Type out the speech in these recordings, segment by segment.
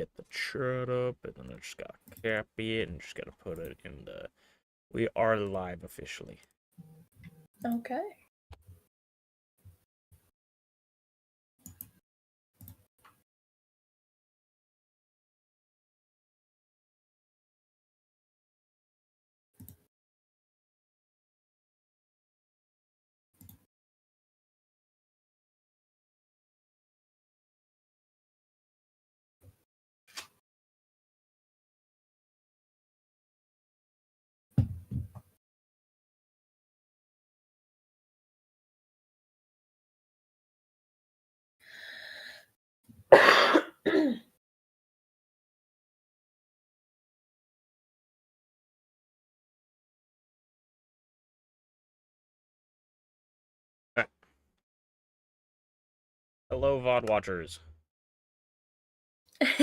get the chart up, and then I just gotta copy it and just gotta put it in the. We are live officially. Okay. Hello, VOD watchers. If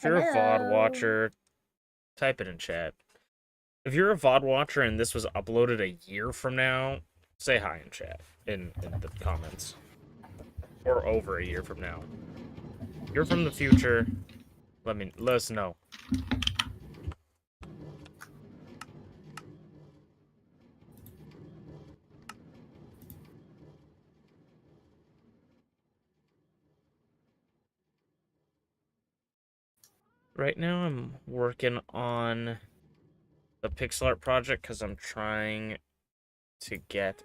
you're a VOD watcher, type it in chat. If you're a VOD watcher and this was uploaded a year from now, say hi in chat, in the comments. Or over a year from now. If you're from the future, let us know. Right now I'm working on the pixel art project because I'm trying to get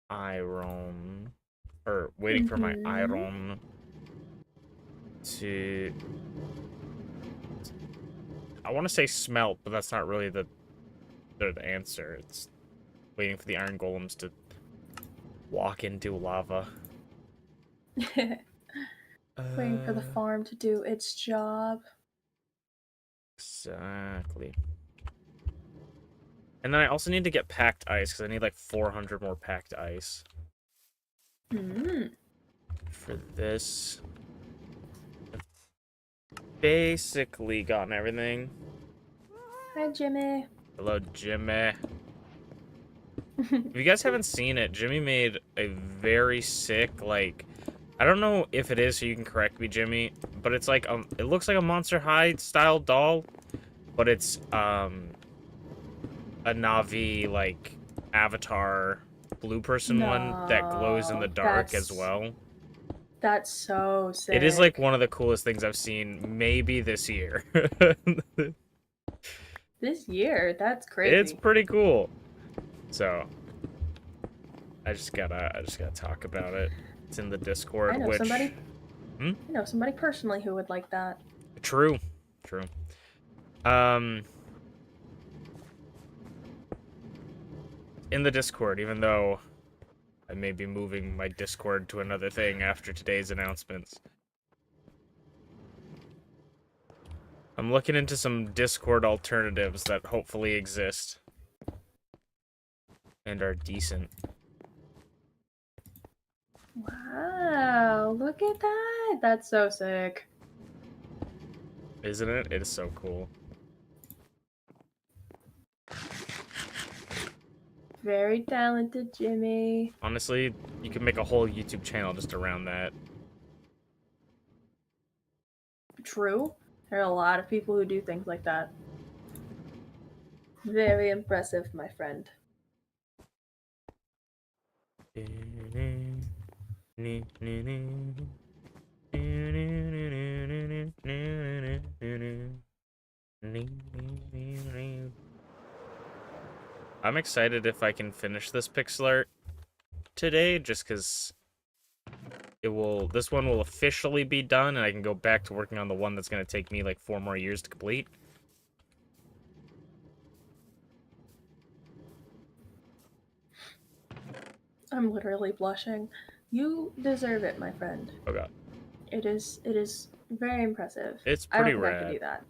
iron, or waiting for my iron to, I want to say smelt, but that's not really the answer. It's waiting for the iron golems to walk into lava. Waiting for the farm to do its job. Exactly. And then I also need to get packed ice, because I need like 400 more packed ice. For this. I've basically gotten everything. Hi, Jimmy. Hello, Jimmy. If you guys haven't seen it, Jimmy made a very sick, like, I don't know if it is, so you can correct me, Jimmy, but it's like, it looks like a Monster High style doll, but it's, a Na'vi, like, avatar blue person one that glows in the dark as well. That's so sick. It is, like, one of the coolest things I've seen, maybe this year. This year? That's crazy. It's pretty cool. So, I just gotta talk about it. It's in the Discord, I know somebody. I know somebody personally who would like that. True. In the Discord, even though I may be moving my Discord to another thing after today's announcements. I'm looking into some Discord alternatives that hopefully exist. And are decent. Wow, look at that. That's so sick. Isn't it? It is so cool. Very talented, Jimmy. Honestly, you could make a whole YouTube channel just around that. True. There are a lot of people who do things like that. Very impressive, my friend. I'm excited if I can finish this pixel art today, just because this one will officially be done, and I can go back to working on the one that's going to take me like 4 more years to complete. I'm literally blushing. You deserve it, my friend. Oh god. It is very impressive. It's pretty I don't think rad. I can do that.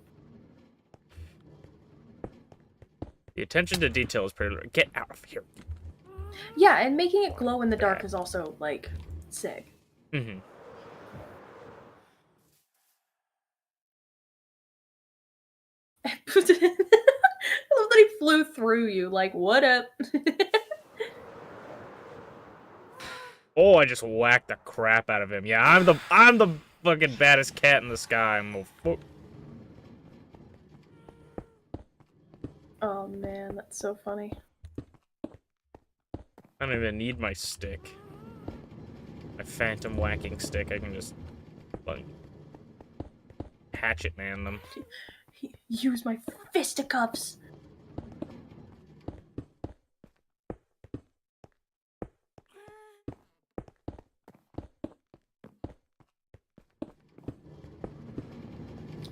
The attention to detail is pretty rad. Get out of here. Yeah, and making it glow in the dark is also, like, sick. Mm-hmm. I love that he flew through you, like, what up? Oh, I just whacked the crap out of him. Yeah, I'm the fucking baddest cat in the sky. Oh man, that's so funny. I don't even need my stick. My phantom whacking stick. I can just like hatchet man them. Use my fisticuffs.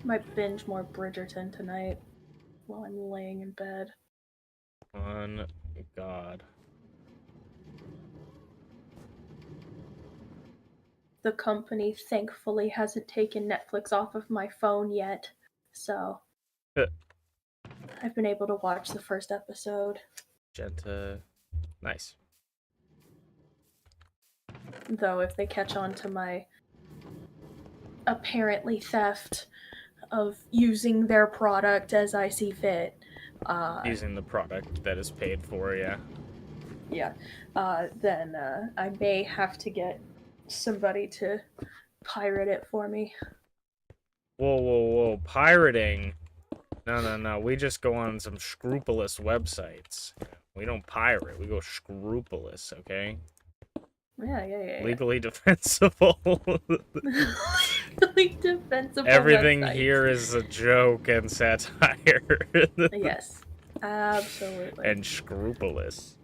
Might binge more Bridgerton tonight while I'm laying in bed. On God. The company thankfully hasn't taken Netflix off of my phone yet, so I've been able to watch the first episode. Genta. Nice. Though if they catch on to my apparently theft of using their product as I see fit, Using the product that is paid for, yeah. Yeah, then I may have to get somebody to pirate it for me. Whoa, whoa, whoa. Pirating. No. We just go on some scrupulous websites. We don't pirate. We go scrupulous, okay? Yeah. Legally defensible. Legally defensible. Everything websites. here is a joke and satire. Yes, absolutely. And scrupulous.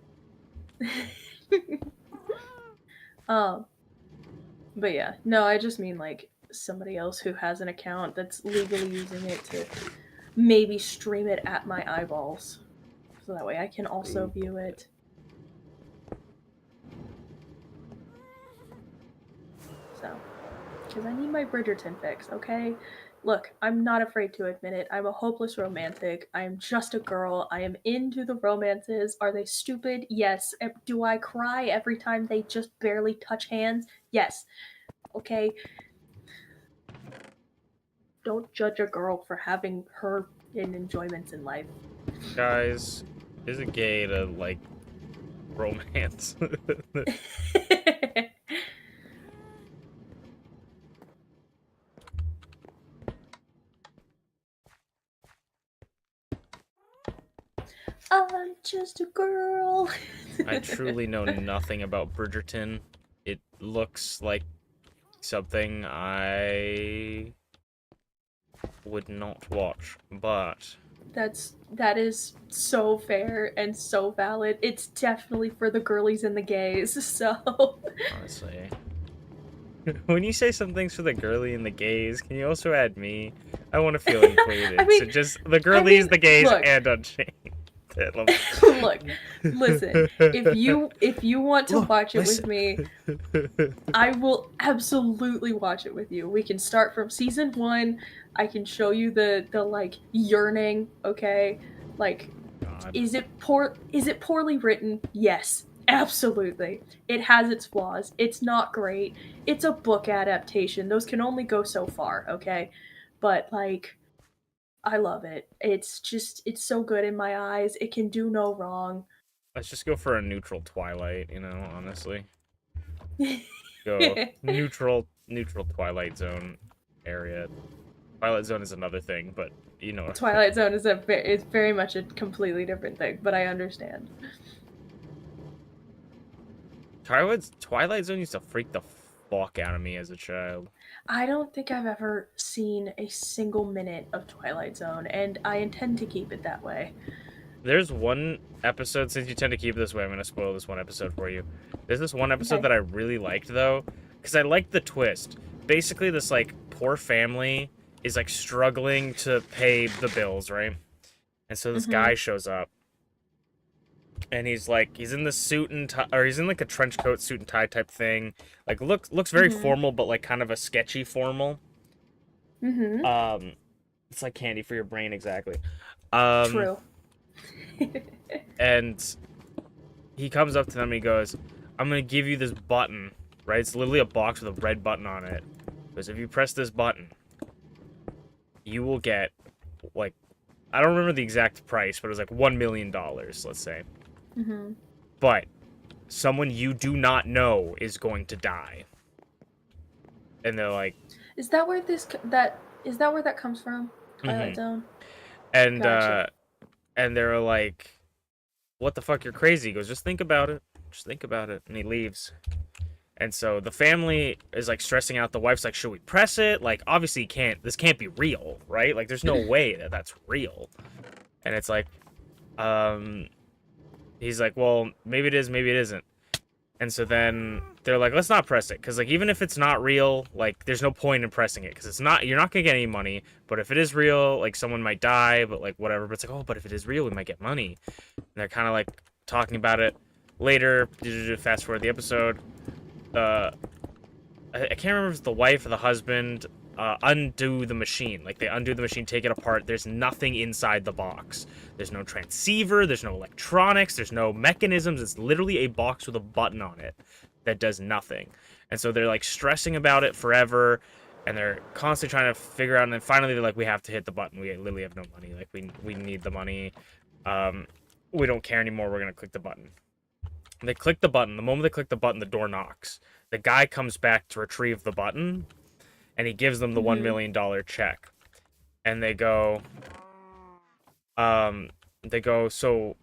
But yeah, no, I just mean like somebody else who has an account that's legally using it to maybe stream it at my eyeballs, so that way I can also view it. So, because I need my Bridgerton fix, okay? Look, I'm not afraid to admit it. I'm a hopeless romantic. I am just a girl. I am into the romances. Are they stupid? Yes. Do I cry every time they just barely touch hands? Yes. Okay? Don't judge a girl for having her enjoyments in life. Guys, is it gay to like romance? I'm just a girl. I truly know nothing about Bridgerton. It looks like something I would not watch, but That is so fair and so valid. It's definitely for the girlies and the gays. So honestly, when you say something's for the girly and the gays, can you also add me? I want to feel included. I mean, so just the girlies, the gays, look. and Unchained. Look, listen. If you want to watch it with me, I will absolutely watch it with you. We can start from season 1. I can show you the like yearning, okay? Like God. is it poorly written? Yes. Absolutely. It has its flaws. It's not great. It's a book adaptation. Those can only go so far, okay? But like I love it. It's so good in my eyes. It can do no wrong. Let's just go for a neutral Twilight, honestly. Go neutral Twilight Zone area. Twilight Zone is another thing, but Twilight Zone is it's very much a completely different thing, but I understand. Twilight Zone used to freak the fuck out of me as a child. I don't think I've ever seen a single minute of Twilight Zone, and I intend to keep it that way. There's one episode, since you tend to keep it this way, I'm going to spoil this one episode for you. There's this one episode that I really liked, though, because I liked the twist. Basically, this, like, poor family is, like, struggling to pay the bills, right? And so this guy shows up, and he's in the suit and tie, or he's in, like, a trench coat, suit and tie type thing. Like, looks very formal, but, like, kind of a sketchy formal. It's like candy for your brain, exactly. True. And he comes up to them and he goes, I'm going to give you this button, right? It's literally a box with a red button on it. Because if you press this button, you will get, like, I don't remember the exact price, but it was like $1 million, let's say. But someone you do not know is going to die. And they're like, Is that where that comes from? Twilight mm-hmm. Zone. And Gotcha. and they're like, what the fuck, you're crazy. He goes, just think about it. Just think about it. And he leaves. And so the family is like stressing out. The wife's like, should we press it? Like, obviously this can't be real, right? Like, there's no way that that's real. And it's like, he's like, well, maybe it is, maybe it isn't. And so then they're like, let's not press it. Because, like, even if it's not real, like, there's no point in pressing it. Because you're not going to get any money. But if it is real, like, someone might die, but, like, whatever. But it's like, oh, but if it is real, we might get money. And they're kind of, like, talking about it later. Fast forward the episode. I can't remember if it's the wife or the husband undo the machine. Like, they undo the machine, take it apart. There's nothing inside the box. There's no transceiver. There's no electronics. There's no mechanisms. It's literally a box with a button on it that does nothing. And so they're, like, stressing about it forever, and they're constantly trying to figure out, and then finally they're like, we have to hit the button. We literally have no money. Like, we need the money. We don't care anymore. We're going to click the button. And they click the button. The moment they click the button, the door knocks. The guy comes back to retrieve the button, and he gives them the $1 million check. And they go, so,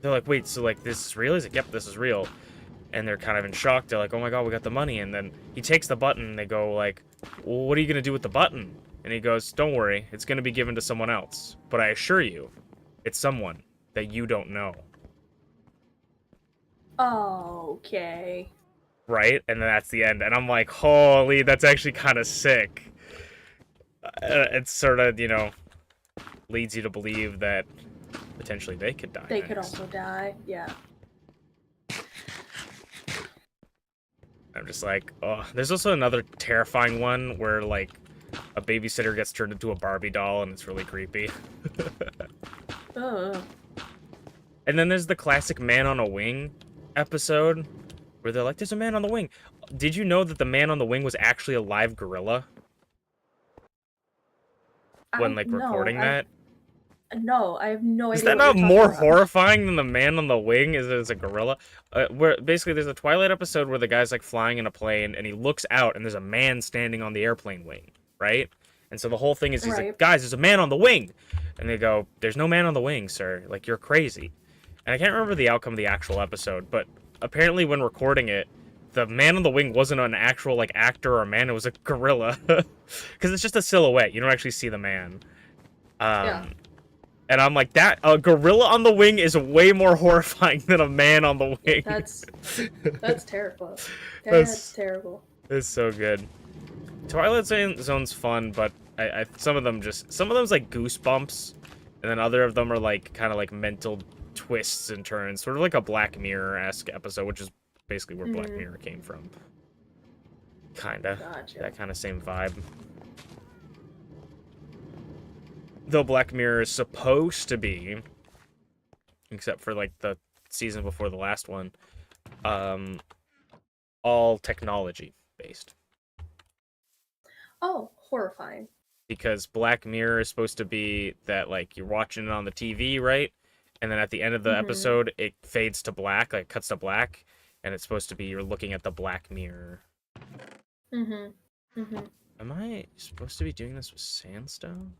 they're like, wait, so, like, this is real? He's like, yep, this is real. And they're kind of in shock. They're like, oh my god, we got the money. And then he takes the button, and they go, like, well, what are you going to do with the button? And he goes, don't worry, it's going to be given to someone else. But I assure you, it's someone that you don't know. Okay. Right? And then that's the end. And I'm like, holy, that's actually kind of sick. It's sort of, you know, leads you to believe that potentially they could die. They could also die, yeah. I'm just like, oh. There's also another terrifying one where, like, a babysitter gets turned into a Barbie doll, and it's really creepy. Ugh. And then there's the classic Man on a Wing episode, where they're like, there's a man on the wing. Did you know that the man on the wing was actually a live gorilla? When, like, recording that? No, I have no idea. Is that not more horrifying than the man on the wing is a gorilla? Where basically there's a Twilight episode where the guy's, like, flying in a plane, and he looks out, and there's a man standing on the airplane wing, right? And so the whole thing is he's like, guys, there's a man on the wing! And they go, there's no man on the wing, sir. Like, you're crazy. And I can't remember the outcome of the actual episode, but apparently when recording it, the man on the wing wasn't an actual, like, actor or man, it was a gorilla. Because it's just a silhouette. You don't actually see the man. Yeah. And I'm like, a gorilla on the wing is way more horrifying than a man on the wing. That's terrible. That's terrible. It's so good. Twilight Zone's fun, but some of them's like goosebumps, and then other of them are like kind of like mental twists and turns, sort of like a Black Mirror-esque episode, which is basically where Black Mirror came from. Kinda. Gotcha. That kind of same vibe. Though Black Mirror is supposed to be, except for like the season before the last one, all technology based. Oh, horrifying. Because Black Mirror is supposed to be that, like, you're watching it on the TV, right? And then at the end of the episode, it fades to black, like, cuts to black, and it's supposed to be you're looking at the Black Mirror. Am I supposed to be doing this with sandstone?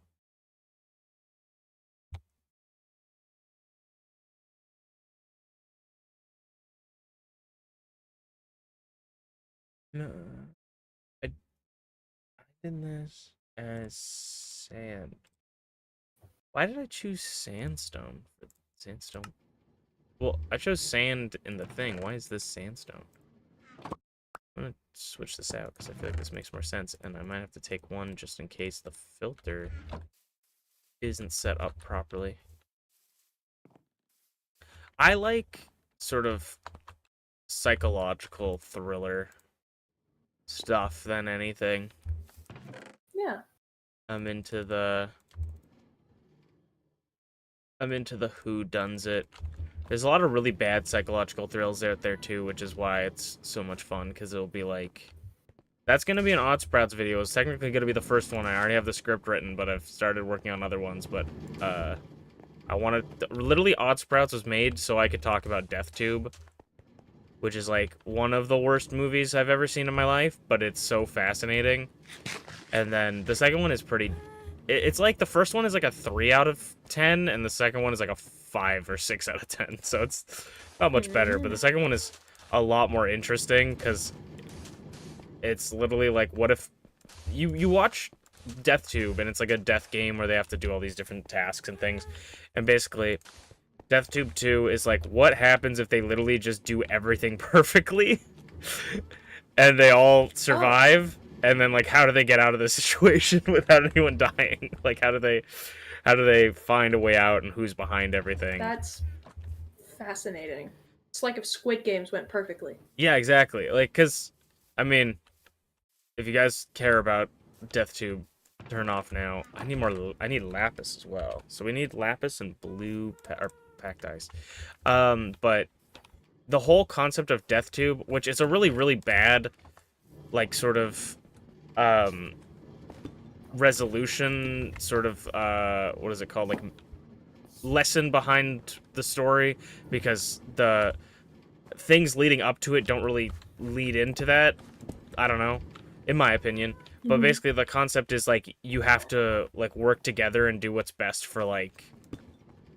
No. I did this as sand. Why did I choose sandstone? Sandstone. Well, I chose sand in the thing. Why is this sandstone? I'm gonna switch this out because I feel like this makes more sense, and I might have to take one just in case the filter isn't set up properly. I like sort of psychological thriller stuff than anything. Yeah. I'm into the whodunit. There's a lot of really bad psychological thrills out there too, which is why it's so much fun, because it'll be like, that's going to be an Odd Sprouts video. It's technically going to be the first one. I already have the script written, but I've started working on other ones. But I wanted, literally Odd Sprouts was made so I could talk about DeathTube. which is like one of the worst movies I've ever seen in my life, but it's so fascinating. And then the second one is pretty. It's like the first one is like a 3 out of 10, and the second one is like a 5 or 6 out of 10. So it's not much better, but the second one is a lot more interesting because it's literally like, what if you watch Death Tube, and it's like a death game where they have to do all these different tasks and things, and basically Death Tube 2 is like, what happens if they literally just do everything perfectly and they all survive? And then, like, how do they get out of this situation without anyone dying? Like, how do they find a way out, and who's behind everything? That's fascinating. It's like if Squid Games went perfectly. Yeah, exactly. Like, because, I mean, if you guys care about Death Tube, turn off now. I need lapis as well. So we need lapis and blue or packed ice. But the whole concept of Death Tube, which is a really, really bad, like, sort of, resolution, sort of, what is it called? Like, lesson behind the story, because the things leading up to it don't really lead into that. I don't know, in my opinion. But basically the concept is, like, you have to, like, work together and do what's best for, like,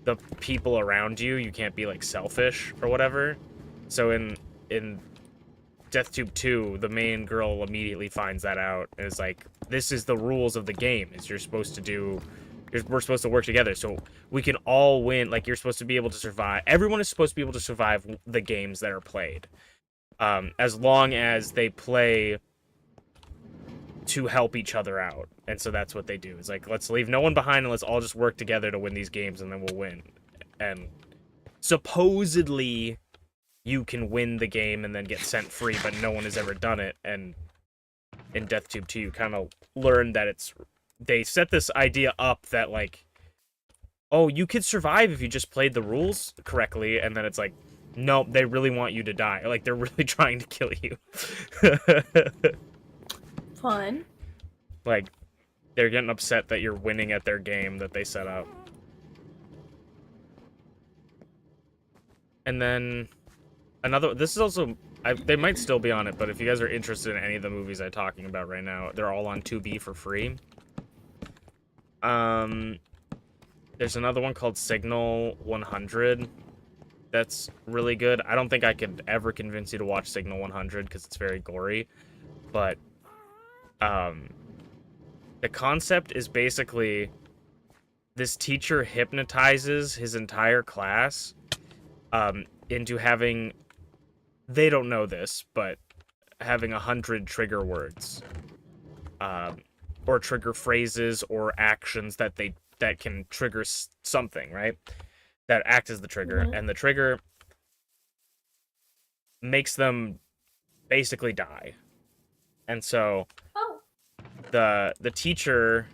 the people around you. You can't be, like, selfish or whatever. So in Death Tube 2, the main girl immediately finds that out and is like, this is the rules of the game, is we're supposed to work together so we can all win. Like, you're supposed to be able to survive. Everyone is supposed to be able to survive the games that are played. As long as they play to help each other out. And so that's what they do. It's like, let's leave no one behind and let's all just work together to win these games, and then we'll win. And supposedly you can win the game and then get sent free, but no one has ever done it. And in Death Tube 2, you kind of learn that they set this idea up that, like, oh, you could survive if you just played the rules correctly, and then it's like, no, they really want you to die. Like, they're really trying to kill you. Fun. Like, they're getting upset that you're winning at their game that they set up. And then this is also, they might still be on it, but if you guys are interested in any of the movies I'm talking about right now, they're all on Tubi for free. There's another one called Signal 100 that's really good. I don't think I could ever convince you to watch Signal 100 because it's very gory, but the concept is basically this teacher hypnotizes his entire class into having, they don't know this, but having 100 trigger words, or trigger phrases or actions that can trigger something, right? That act as the trigger, and the trigger makes them basically die. And so the teacher,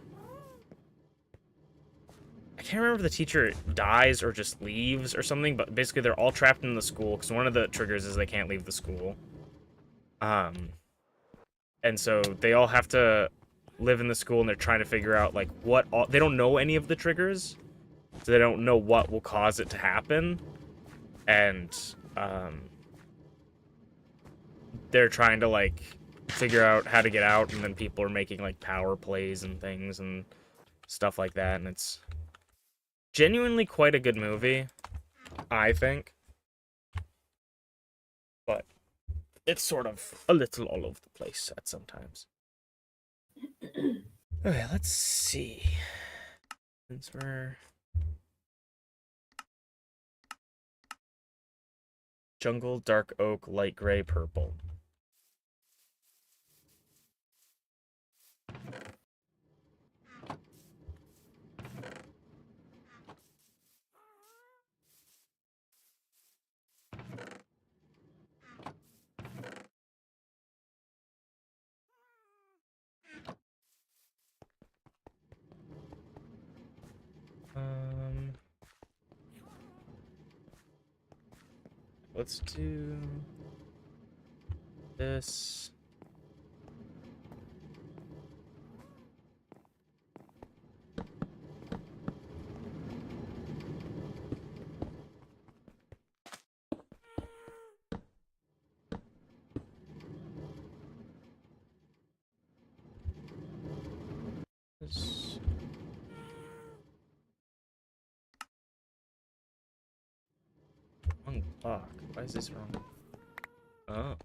I can't remember if the teacher dies or just leaves or something, but basically they're all trapped in the school because one of the triggers is they can't leave the school. And so they all have to live in the school, and they're trying to figure out, like, they don't know any of the triggers, so they don't know what will cause it to happen. And they're trying to, like, figure out how to get out, and then people are making, like, power plays and things and stuff like that, and it's genuinely quite a good movie, I think. But it's sort of a little all over the place at sometimes. Okay, let's see. Since we're jungle, dark oak, light gray, purple. Let's do this. wrong block. Why is this wrong? Oh.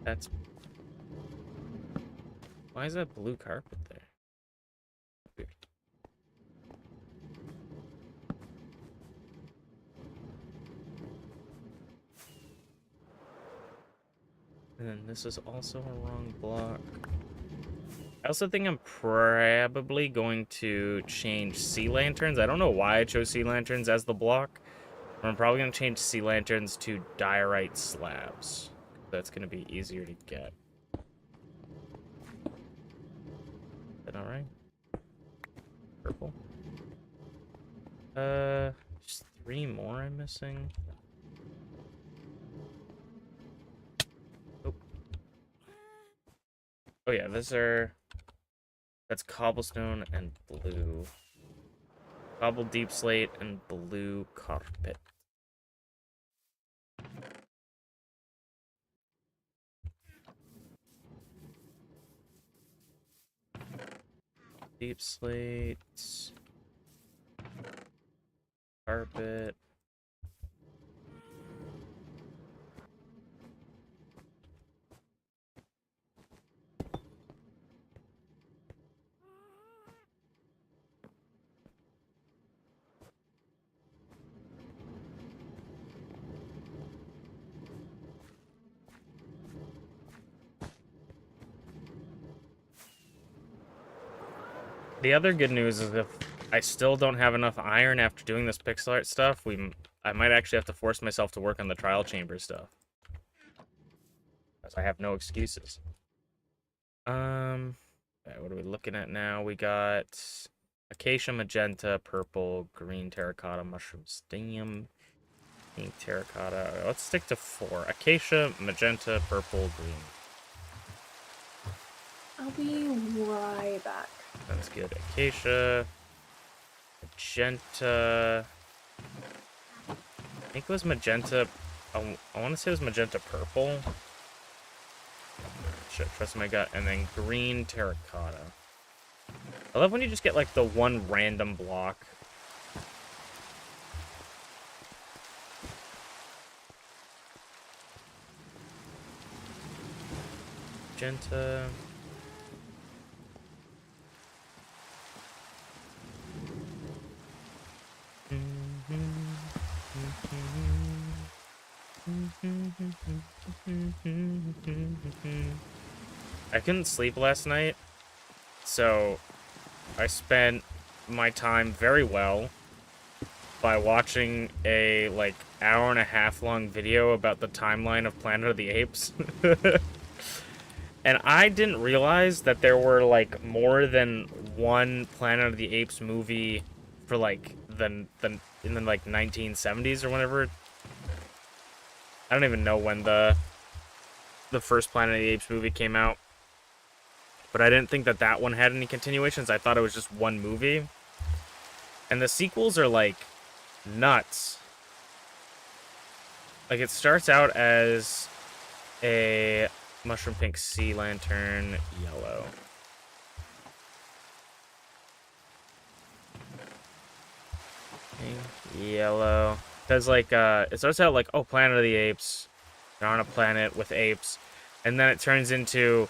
That's... Why is that blue carpet there? Weird. And then this is also a wrong block. I also think I'm probably going to change sea lanterns. I don't know why I chose sea lanterns as the block. But I'm probably going to change sea lanterns to diorite slabs. That's going to be easier to get. Is that alright? Purple. Just 3 more I'm missing. Oh. Oh yeah, that's cobblestone and blue. Cobble deep slate and blue carpet. Deep slate. Carpet. The other good news is if I still don't have enough iron after doing this pixel art stuff, I might actually have to force myself to work on the trial chamber stuff. Because I have no excuses. Okay, what are we looking at now? We got acacia, magenta, purple, green, terracotta, mushroom, stem, pink, terracotta. Let's stick to 4. Acacia, magenta, purple, green. I'll be right back. That's good. Acacia, magenta. I think it was magenta. I want to say it was magenta purple. Shit, trust my gut. And then green terracotta. I love when you just get like the one random block. Magenta. I couldn't sleep last night, so I spent my time very well by watching a like hour-and-a-half long video about the timeline of Planet of the Apes. And I didn't realize that there were like more than one Planet of the Apes movie for like in the like 1970s or whenever. I don't even know when the first Planet of the Apes movie came out. But I didn't think that that one had any continuations. I thought it was just one movie. And the sequels are like nuts. Like it starts out as a mushroom pink sea lantern yellow. Pink, yellow. Because like it starts out like, oh, Planet of the Apes. They're on a planet with apes. And then it turns into,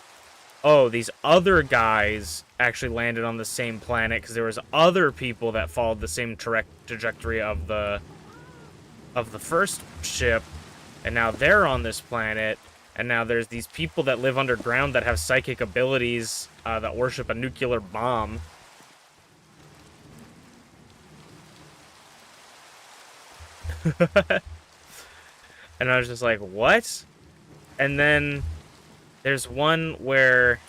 oh, these other guys actually landed on the same planet because there was other people that followed the same trajectory of the first ship, and now they're on this planet, and now there's these people that live underground that have psychic abilities that worship a nuclear bomb. And I was just like, what? And then there's one where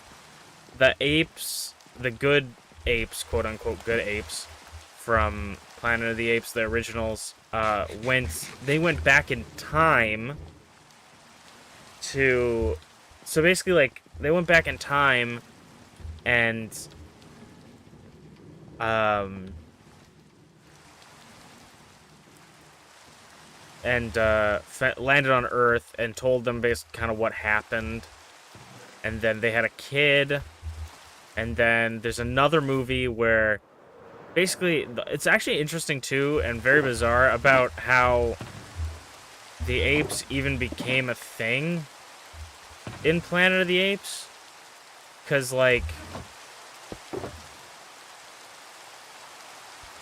the apes, the good apes, quote-unquote good apes, from Planet of the Apes, the originals, they went back in time to... So basically, like, they went back in time and... landed on Earth and told them basically kind of what happened. And then they had a kid. And then there's another movie where basically it's actually interesting too and very bizarre about how the apes even became a thing in Planet of the Apes. Because, like,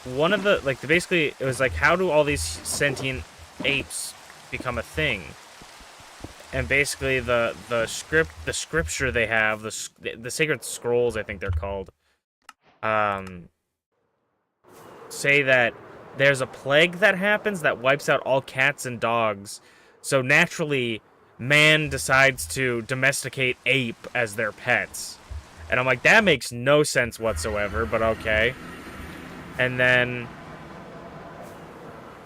one of the, like, basically, it was like, how do all these sentient apes become a thing? And basically, the scripture they have, the sacred scrolls, I think they're called, um, say that there's a plague that happens that wipes out all cats and dogs. So naturally, man decides to domesticate ape as their pets. And I'm like, that makes no sense whatsoever, but okay. And then,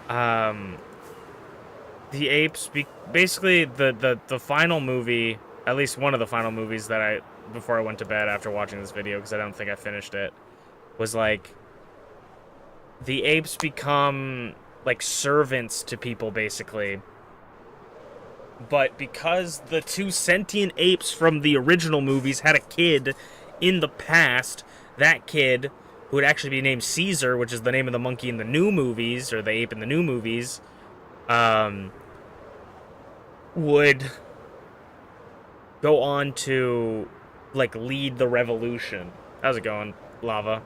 um, the apes, basically the final movie, at least one of the final movies that before I went to bed after watching this video, because I don't think I finished it, was like, the apes become like servants to people basically. But because the two sentient apes from the original movies had a kid in the past, that kid, who would actually be named Caesar, which is the name of the monkey in the new movies, or the ape in the new movies, um, would go on to like lead the revolution. How's it going, Lava?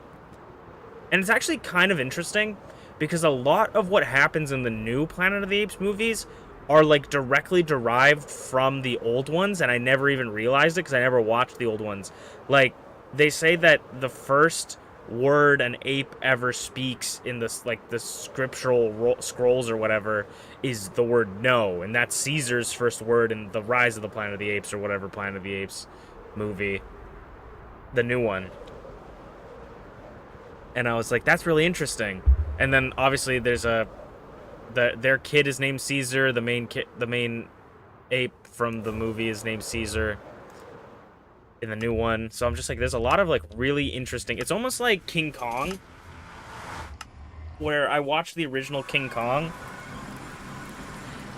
And it's actually kind of interesting because a lot of what happens in the new Planet of the Apes movies are like directly derived from the old ones, and I never even realized it because I never watched the old ones. Like, they say that the first word an ape ever speaks in this, like, the scriptural scrolls or whatever, is the word no, and that's Caesar's first word in the Rise of the Planet of the Apes or whatever Planet of the Apes movie, the new one. And I was like, that's really interesting. And then obviously there's their kid is named Caesar. The main ape from the movie is named Caesar in the new one. So I'm just like, there's a lot of like really interesting. It's almost like King Kong, where I watched the original King Kong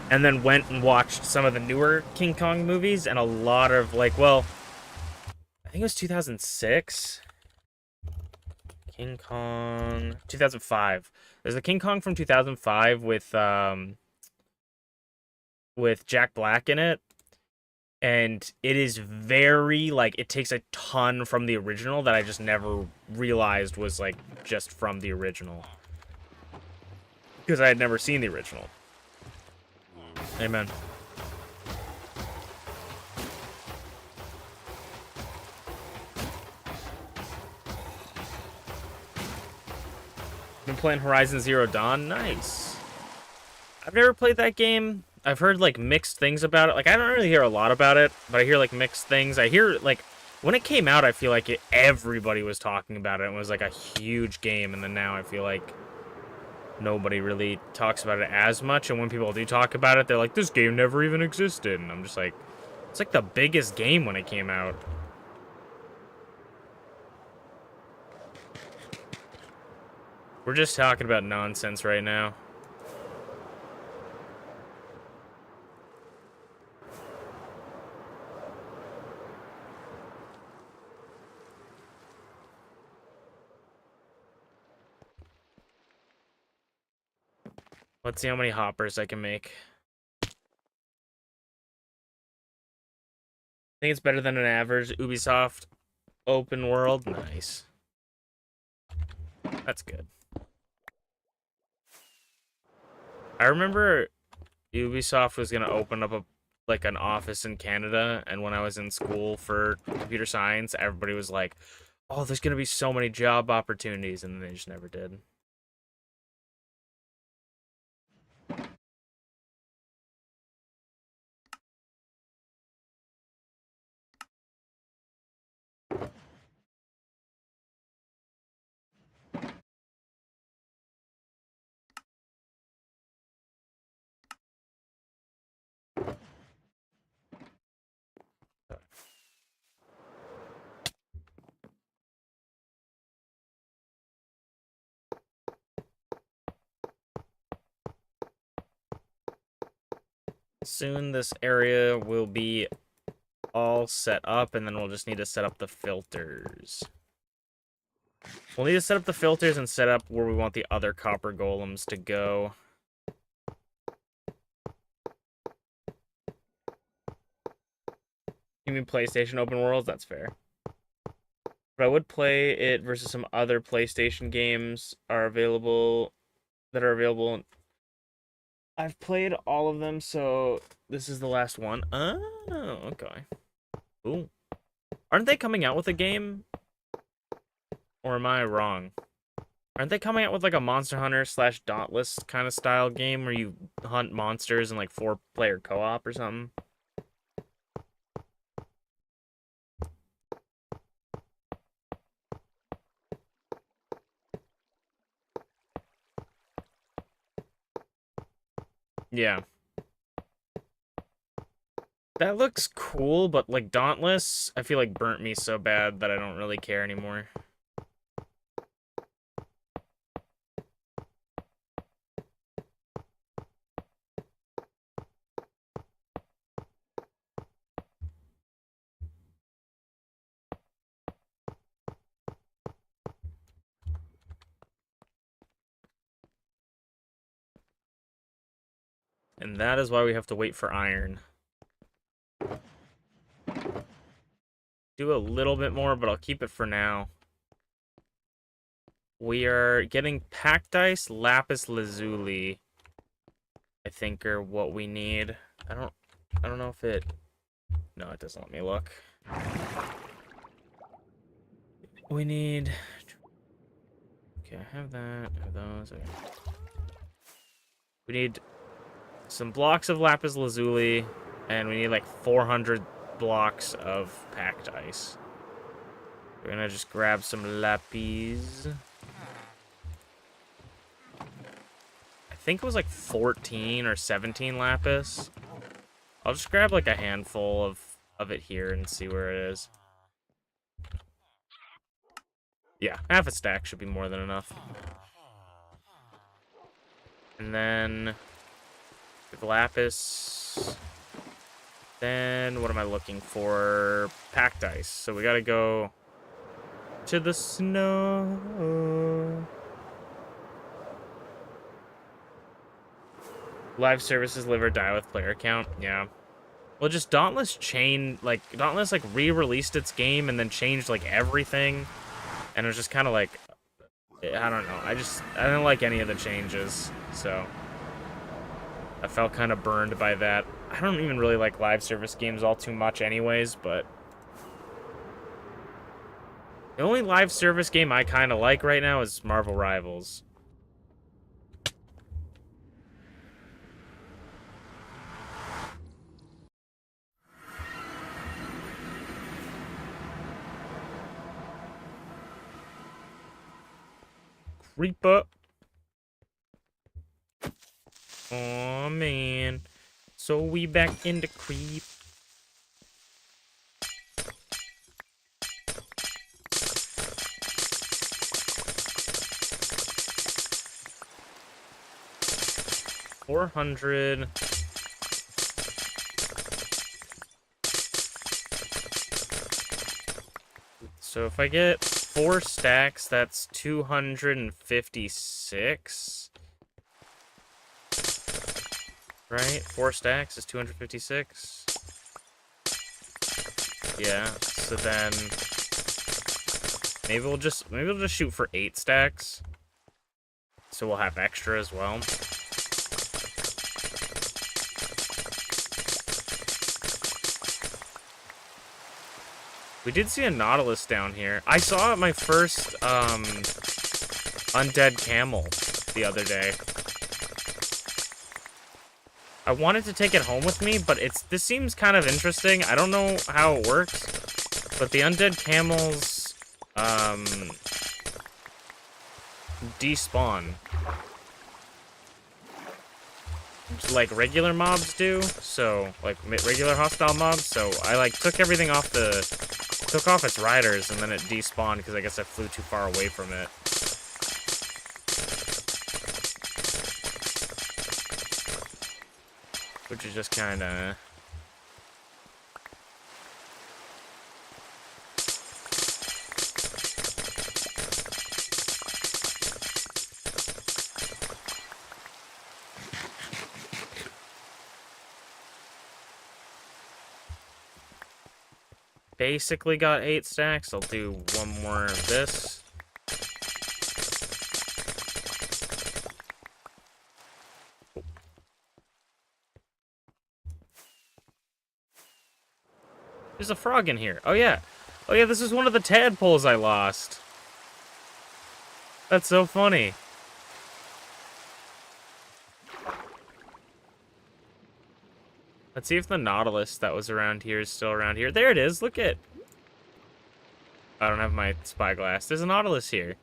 and then went and watched some of the newer King Kong movies, and a lot of like, well, I think it was 2006. King Kong 2005. There's a King Kong from 2005 with Jack Black in it, and it is very like, it takes a ton from the original that I just never realized was like just from the original because I had never seen the original. Amen. Been playing Horizon Zero Dawn. Nice. I've never played that game. I've heard like mixed things about it. Like, I don't really hear a lot about it, but I hear like mixed things. I hear like when it came out, I feel like everybody was talking about it and it was like a huge game, and then now I feel like nobody really talks about it as much. And when people do talk about it, they're like, "This game never even existed," and I'm just like, it's like the biggest game when it came out. We're just talking about nonsense right now. Let's see how many hoppers I can make. I think it's better than an average Ubisoft open world. Nice. That's good. I remember Ubisoft was gonna open up like an office in Canada, and when I was in school for computer science, everybody was like, "Oh, there's gonna be so many job opportunities," and they just never did. soon this area will be all set up, and then we'll just need to set up the filters. We'll need to set up the filters and set up where we want the other copper golems to go. You mean PlayStation open worlds? That's fair. But I would play it versus some other PlayStation games that are available. I've played all of them, so this is the last one. Oh, okay. Ooh. Aren't they coming out with a game? Or am I wrong? Aren't they coming out with like a Monster Hunter / Dauntless kind of style game where you hunt monsters in like 4-player co-op or something? Yeah. That looks cool, but like Dauntless, I feel like burnt me so bad that I don't really care anymore. And that is why we have to wait for iron. Do a little bit more, but I'll keep it for now. We are getting packed ice, lapis lazuli, I think are what we need. I don't know if it... No, it doesn't let me look. We need... Okay, I have that. I have those. Okay. We need some blocks of lapis lazuli, and we need like 400 blocks of packed ice. We're gonna just grab some lapis. I think it was like 14 or 17 lapis. I'll just grab like a handful of it here and see where it is. Yeah, half a stack should be more than enough. And then with lapis, then what am I looking for? Packed ice. So we gotta go to the snow. Live services live or die with player count. Yeah. Well, just Dauntless like re-released its game and then changed like everything. And it was just kind of like, I don't know. I didn't like any of the changes. So I felt kind of burned by that. I don't even really like live service games all too much anyways, but the only live service game I kind of like right now is Marvel Rivals. Creeper. Oh man. So we back into creep. $400. So if I get 4 stacks, that's 256. Right? 4 stacks is 256. Yeah. So then maybe we'll just shoot for 8 stacks. So we'll have extra as well. We did see a Nautilus down here. I saw my first undead camel the other day. I wanted to take it home with me, but this seems kind of interesting. I don't know how it works, but the undead camels despawn. Like regular mobs do, so like regular hostile mobs. So I like took off its riders, and then it despawned because I guess I flew too far away from it. which is just kind of... Basically got 8 stacks. I'll do one more of this. There's a frog in here. Oh, yeah. Oh, yeah, this is one of the tadpoles I lost. That's so funny. Let's see if the Nautilus that was around here is still around here. There it is. Look at... I don't have my spyglass. There's a Nautilus here.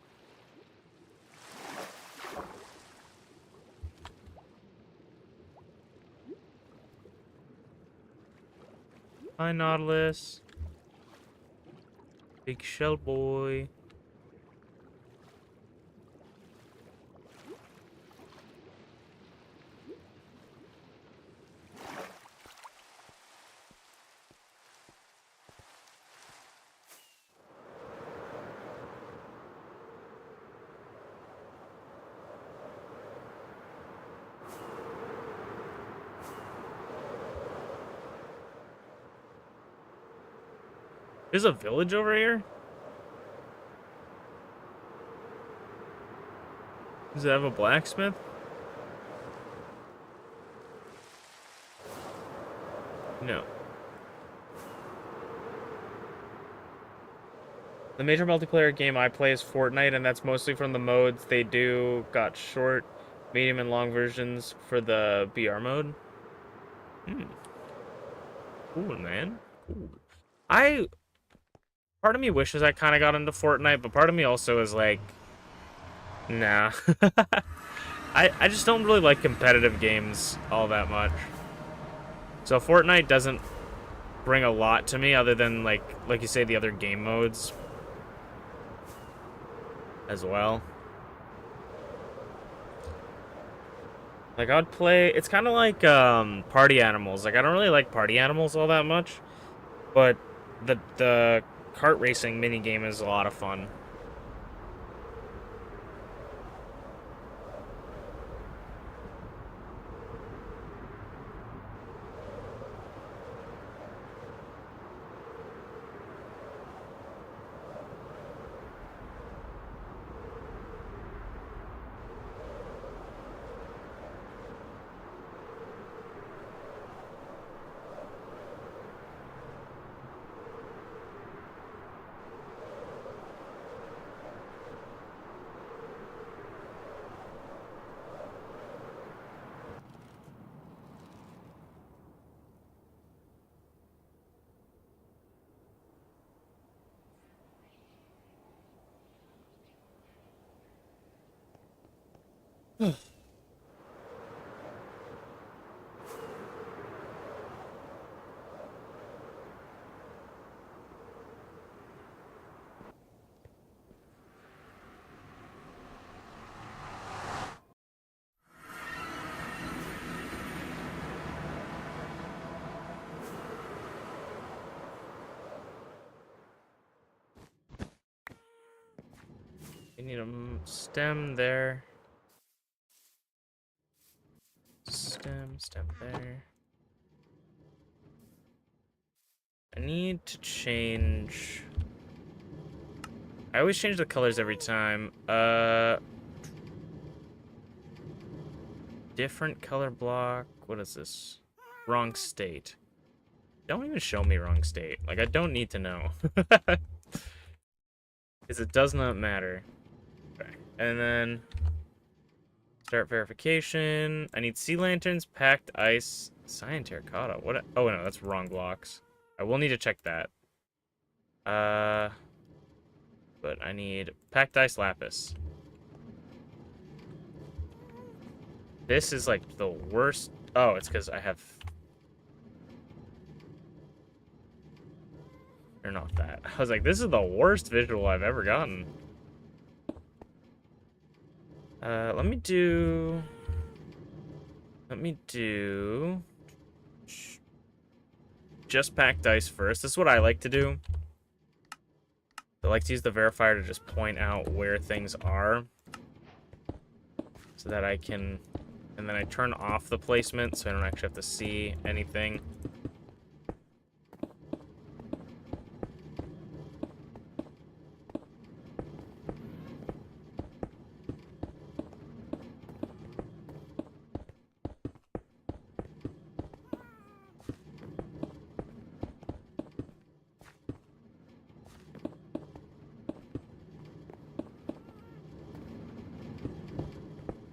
Hi, Nautilus. Big shell boy. There's a village over here? Does it have a blacksmith? No. The major multiplayer game I play is Fortnite, and that's mostly from the modes they do. Got short, medium, and long versions for the BR mode. Cool, man. Cool. Part of me wishes I kind of got into Fortnite, but part of me also is like, nah. I just don't really like competitive games all that much. So Fortnite doesn't bring a lot to me other than, like you say, the other game modes as well. Like, I'd play... It's kind of like Party Animals. Like, I don't really like Party Animals all that much, but the kart racing minigame is a lot of fun. You need a stem there. Stem there. I need to change... I always change the colors every time. Different color block. What is this? Wrong state. Don't even show me wrong state. Like, I don't need to know. Because it does not matter. Okay. And then... Start verification. I need sea lanterns, packed ice, cyan terracotta. What? Oh, no, that's wrong blocks. I will need to check that. But I need packed ice lapis. This is like the worst. Oh, it's because I have... Turn off that. I was like, this is the worst visual I've ever gotten. Let me do... just pack dice first. This is what I like to do. I like to use the verifier to just point out where things are. So that I can... And then I turn off the placement so I don't actually have to see anything.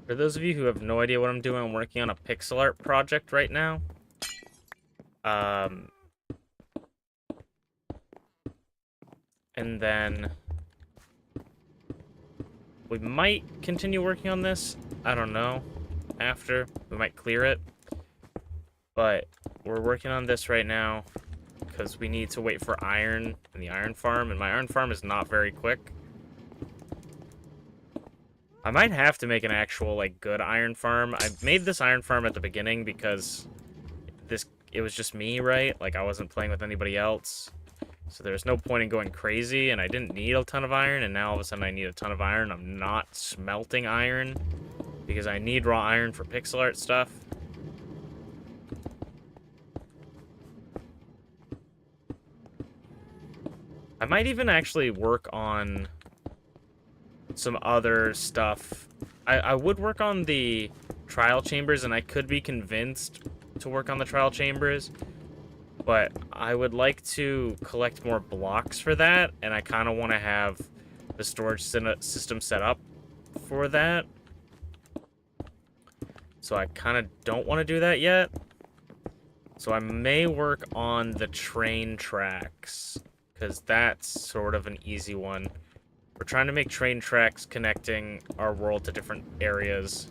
For those of you who have no idea what I'm doing, I'm working on a pixel art project right now. And then we might continue working on this. I don't know. After. We might clear it. But we're working on this right now because we need to wait for iron in the iron farm, and my iron farm is not very quick. I might have to make an actual, like, good iron farm. I made this iron farm at the beginning because it was just me, right? Like, I wasn't playing with anybody else. So there's no point in going crazy, and I didn't need a ton of iron, and now all of a sudden I need a ton of iron. I'm not smelting iron because I need raw iron for pixel art stuff. I might even actually work on some other stuff. I would work on the trial chambers, and I could be convinced to work on the trial chambers, but I would like to collect more blocks for that, and I kind of want to have the storage system set up for that. So I kind of don't want to do that yet. So I may work on the train tracks, because that's sort of an easy one. We're trying to make train tracks connecting our world to different areas.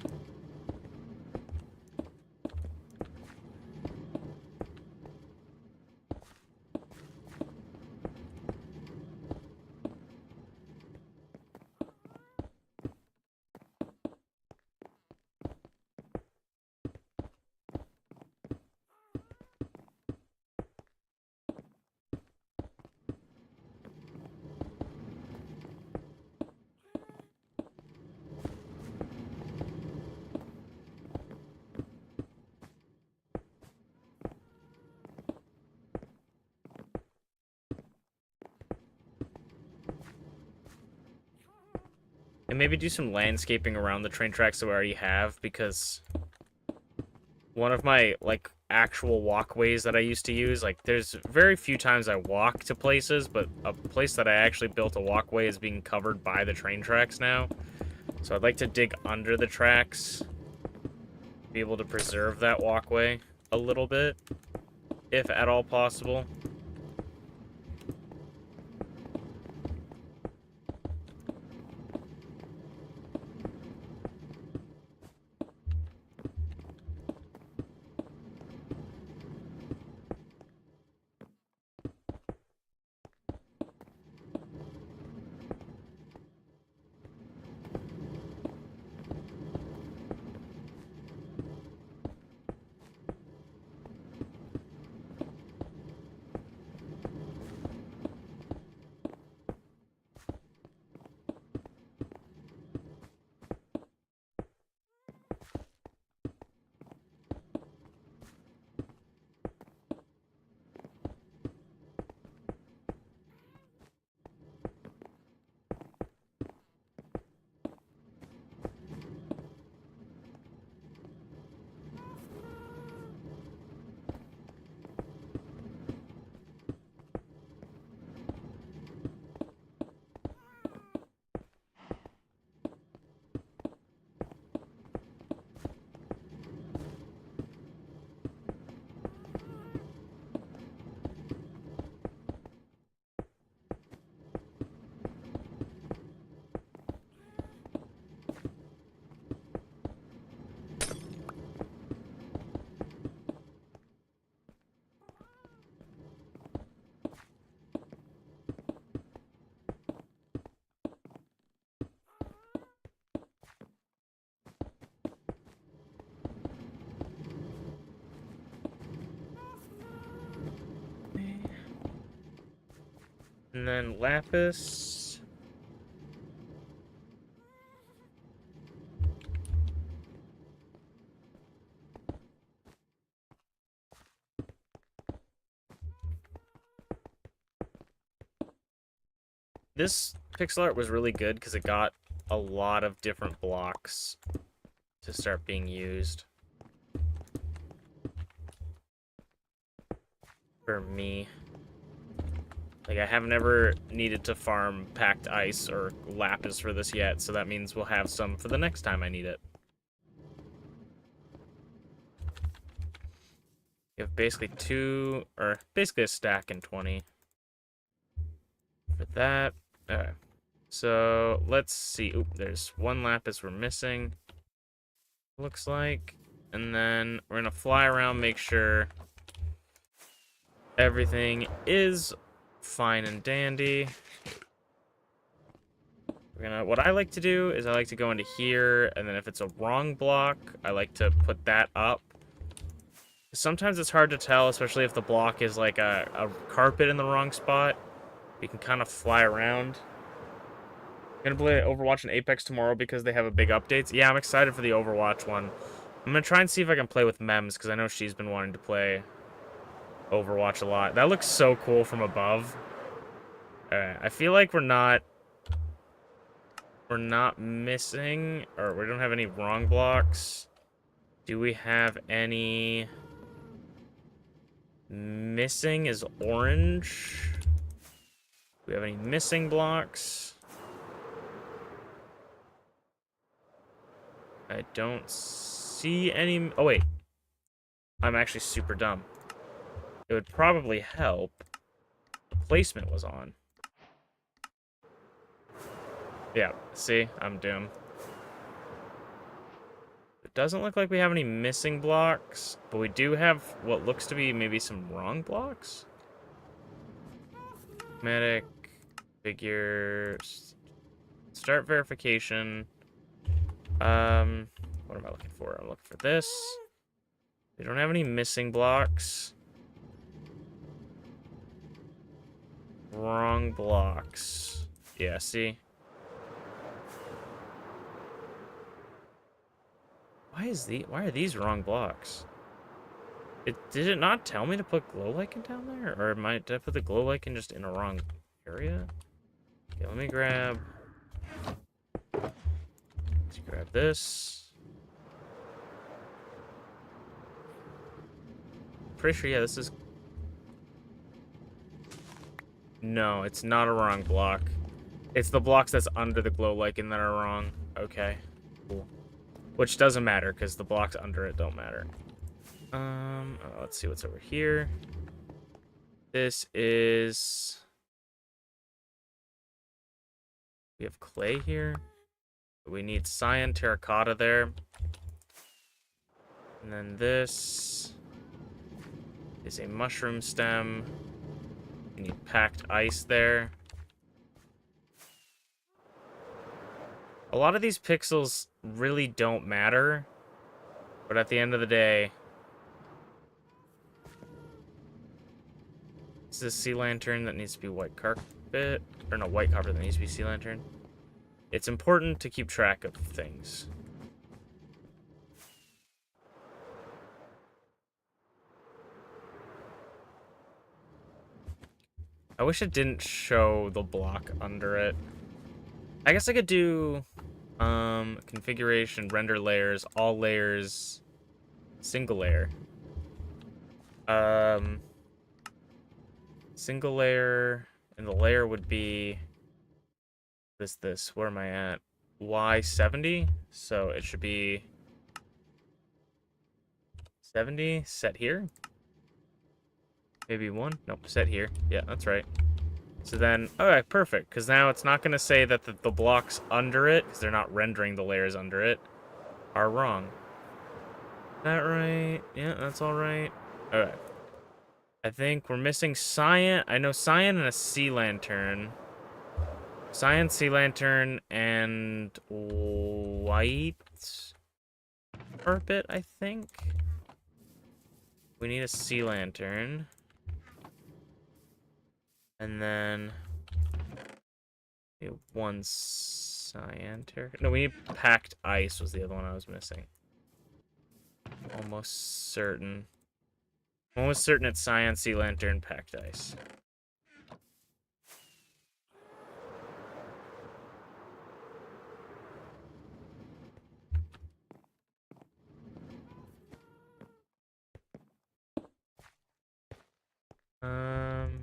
And maybe do some landscaping around the train tracks that we already have, because one of my, like, actual walkways that I used to use, like, there's very few times I walk to places, but a place that I actually built a walkway is being covered by the train tracks now. So I'd like to dig under the tracks, be able to preserve that walkway a little bit, if at all possible. And then lapis. This pixel art was really good because it got a lot of different blocks to start being used. For me. Like, I have never needed to farm packed ice or lapis for this yet, so that means we'll have some for the next time I need it. You have basically basically a stack in 20. For that. Alright. So, let's see. Oop, there's one lapis we're missing. Looks like. And then we're gonna fly around, make sure everything is fine and dandy. What I like to do is I like to go into here, and then if it's a wrong block, I like to put that up. Sometimes it's hard to tell, especially if the block is like a carpet in the wrong spot. You can kind of fly around. I'm gonna play Overwatch and Apex tomorrow because they have a big updates. Yeah, I'm excited for the Overwatch one. I'm gonna try and see if I can play with Mems, because I know she's been wanting to play Overwatch a lot. That looks so cool from above. Alright, I feel like we're not missing, or we don't have any wrong blocks. Do we have any missing is orange? Do we have any missing blocks? I don't see any. Oh, wait. I'm actually super dumb. It would probably help. The placement was on. Yeah, see? I'm doomed. It doesn't look like we have any missing blocks, but we do have what looks to be maybe some wrong blocks. Medic, figures, start verification. What am I looking for? I'm looking for this. We don't have any missing blocks. Wrong blocks. Yeah, see? Why are these wrong blocks? Did it not tell me to put glow lichen down there? Or did I put the glow lichen just in a wrong area? Okay, let me grab this. Pretty sure, yeah, this is... No, it's not a wrong block. It's the blocks that's under the glow lichen that are wrong. Okay, cool. Which doesn't matter, because the blocks under it don't matter. Let's see what's over here. This is... We have clay here. We need cyan terracotta there. And then this is a mushroom stem. We need packed ice there. A lot of these pixels really don't matter. But at the end of the day... This is a sea lantern that needs to be white carpet. Or no, white carpet that needs to be sea lantern. It's important to keep track of things. I wish it didn't show the block under it. I guess I could do configuration, render layers, all layers, single layer. Single layer, and the layer would be this. Where am I at? Y70. So it should be 70 set here. Maybe one. Nope, set here. Yeah, that's right. So then, okay, perfect. Because now it's not going to say that the blocks under it, because they're not rendering the layers under it, are wrong. Is that right? Yeah, that's all right. Okay. I think we're missing cyan. I know cyan and a sea lantern. Cyan, sea lantern, and white carpet, I think. We need a sea lantern. And then We have one cyan. No, we need packed ice was the other one I was missing. Almost certain. Almost certain it's cyan, sea lantern, packed ice. Um.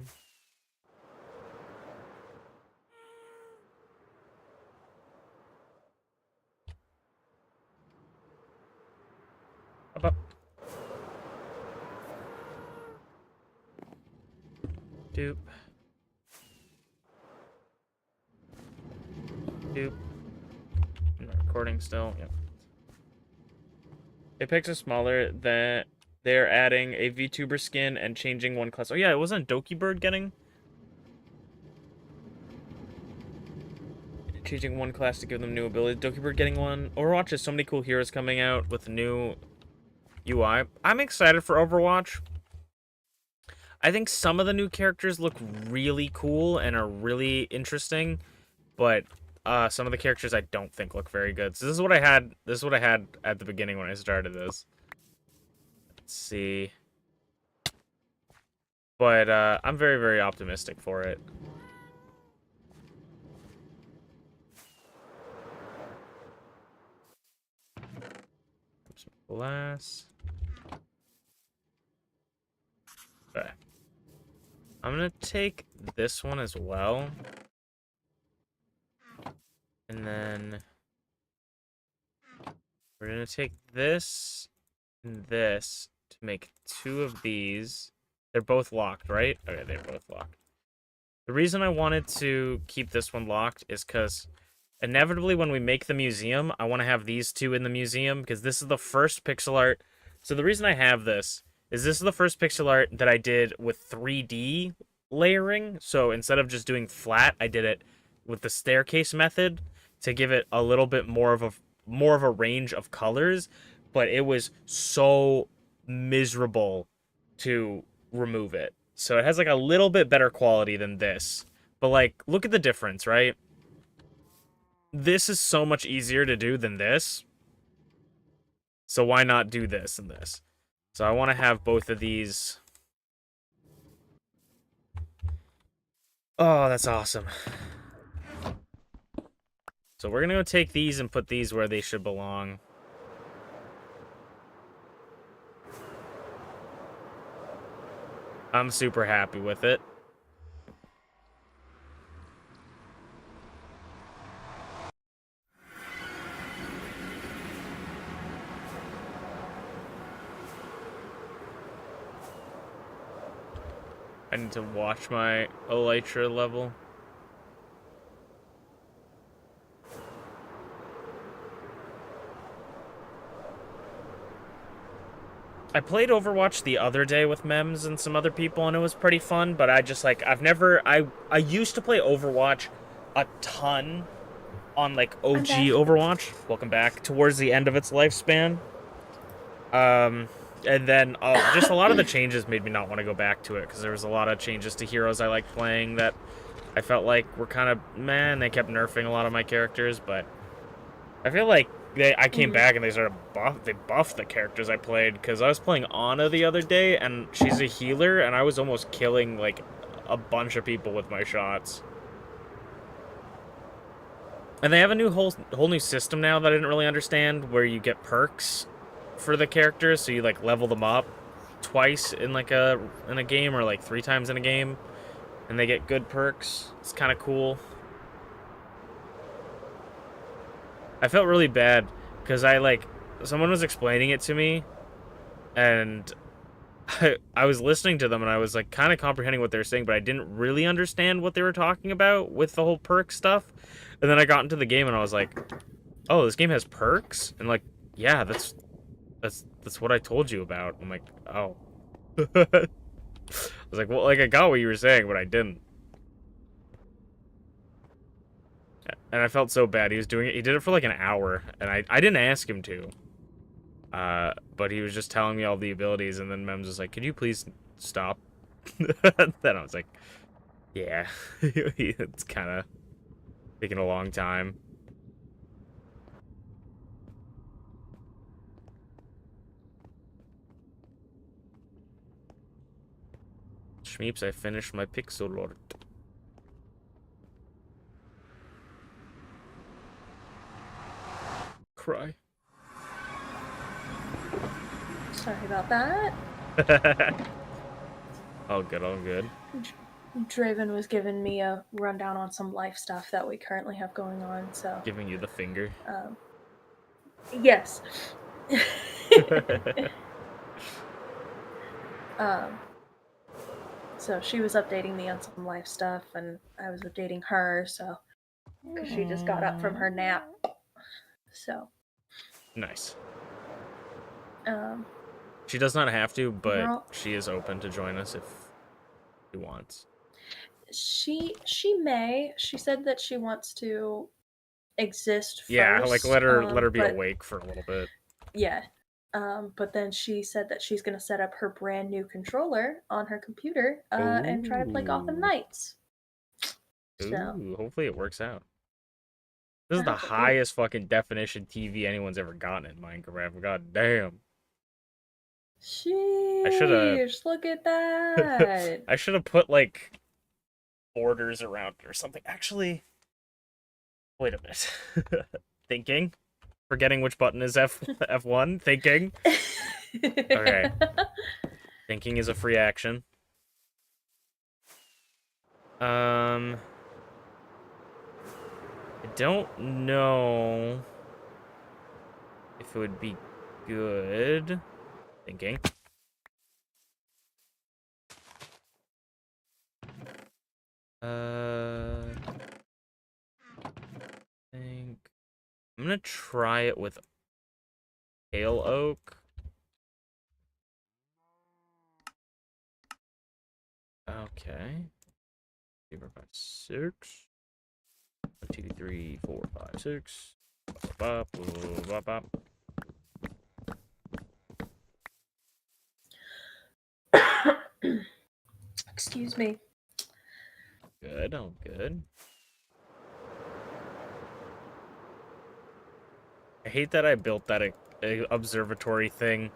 Up. Doop. Doop. Recording still. Yep. Apex is smaller. That they're adding a VTuber skin and changing one class. Oh yeah, it wasn't Doki Bird getting changing one class to give them new abilities. Doki Bird getting one. Overwatch has so many cool heroes coming out with new UI. I'm excited for Overwatch. I think some of the new characters look really cool and are really interesting, but some of the characters I don't think look very good. So this is what I had. This is what I had at the beginning when I started this. Let's see. But I'm very, very optimistic for it. Some glass. Okay. I'm gonna take this one as well. And then we're gonna take this and this to make 2 of these. They're both locked, right? Okay, they're both locked. The reason I wanted to keep this one locked is because inevitably when we make the museum, I want to have these 2 in the museum because this is the first pixel art. So the reason I have this is the first pixel art that I did with 3D layering. So instead of just doing flat, I did it with the staircase method to give it a little bit more of a range of colors, but it was so miserable to remove it. So it has like a little bit better quality than this. But like look at the difference, right? This is so much easier to do than this. So why not do this and this? So I want to have both of these. Oh, that's awesome. So we're going to go take these and put these where they should belong. I'm super happy with it. I need to watch my elytra level. I played Overwatch the other day with Mems and some other people, and it was pretty fun, but I just, like, I used to play Overwatch a ton on, like, OG Overwatch. Welcome back. Towards the end of its lifespan. And then just a lot of the changes made me not want to go back to it, because there was a lot of changes to heroes I liked playing that I felt like were kind of, man, they kept nerfing a lot of my characters, but I feel like I came back and they buffed the characters I played, because I was playing Ana the other day, and she's a healer, and I was almost killing, like, a bunch of people with my shots. And they have a whole new system now that I didn't really understand, where you get perks for the characters, so you like level them up twice in like a game, or like 3 times in a game, and they get good perks. It's kind of cool. I felt really bad because someone was explaining it to me, and I was listening to them, and I was like kind of comprehending what they were saying, but I didn't really understand what they were talking about with the whole perk stuff. And then I got into the game and I was like, oh, this game has perks? And like, yeah, that's what I told you about. I'm like, oh. I was like, well, like, I got what you were saying, but I didn't. And I felt so bad. He was doing it. He did it for like an hour, and I didn't ask him to. But he was just telling me all the abilities, and then Mems was like, could you please stop? Then I was like, yeah. It's kind of... Taking a long time. Schmeeps, I finished my pixel lord. Cry. Sorry about that. All good, all good. Draven was giving me a rundown on some life stuff that we currently have going on, so... Giving you the finger. Yes. um, so she was updating me on some life stuff, and I was updating her, so... Because she just got up from her nap. So... Nice. Um, She does not have to, but all... she is open to join us if she wants. She may. She said that she wants to exist Yeah, first. like let her be but awake for a little bit. yeah. But then she said that she's going to set up her brand new controller on her computer and try to play Gotham Knights. So, Ooh, hopefully it works out. This is I the hope it too. highest fucking definition TV anyone's ever gotten in Minecraft. God damn. I should have Sheesh, look at that. I should have put like borders around it or something. Actually, wait a minute. Thinking. Forgetting which button is F1. Thinking. Okay. Thinking is a free action. I don't know if it would be good. Thinking. Think. I'm gonna try it with pale oak. Okay. 3, 4, 5, 6. 1, 2, 3, 4, 5, 6. Bop, bop, bop, bop. Excuse me. Good, oh good. I hate that I built that observatory thing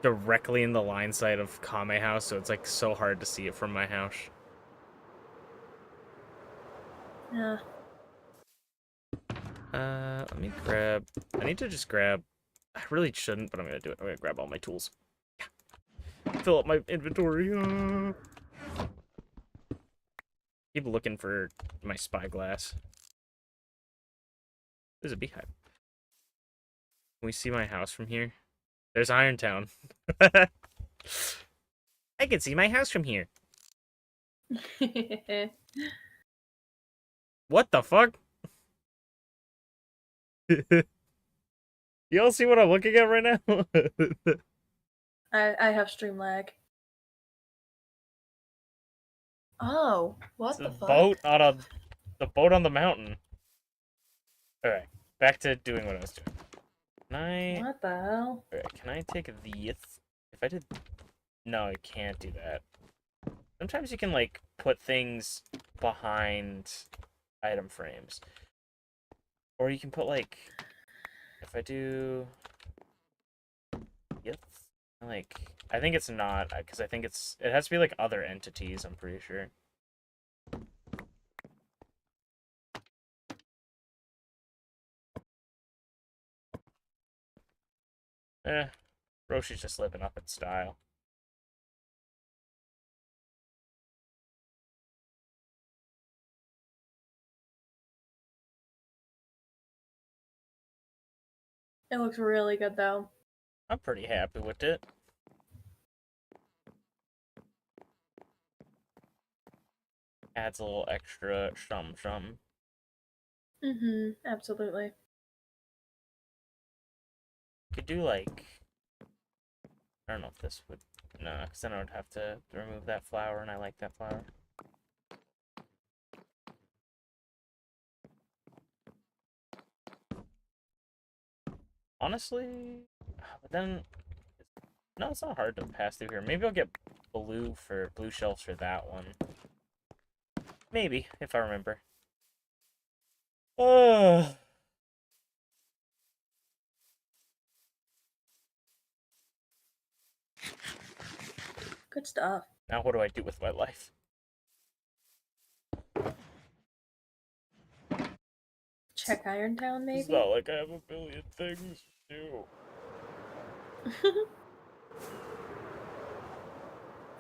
directly in the line sight of Kame House, so it's like so hard to see it from my house. Yeah. Let me grab. I need to just grab. I really shouldn't, but I'm gonna do it. I'm gonna grab all my tools. Yeah. Fill up my inventory. Keep looking for my spyglass. There's a beehive. Can we see my house from here? There's Irontown. I can see my house from here. What the fuck? Y'all see what I'm looking at right now? I have stream lag. Oh, It's what a the fuck? the boat on the mountain. Alright, back to doing what I was doing. Can I... What the hell? Alright, can I take these? If I did... No, I can't do that. Sometimes you can, like, put things behind item frames. Or you can put, like... If I do... Yes? Like... I think it's not, because I think it's... It has to be, like, other entities, I'm pretty sure. Roshi's just living up in style. It looks really good though. I'm pretty happy with it. Adds a little extra shum. Absolutely. Could do like... I don't know if this would... No, because then I would have to remove that flower, and I like that flower. Honestly... But then... No, it's not hard to pass through here. Maybe I'll get blue shells for that one. Maybe, if I remember. Ugh. Good stuff. Now what do I do with my life? Check Irontown, It's maybe? not like I have a billion things to do.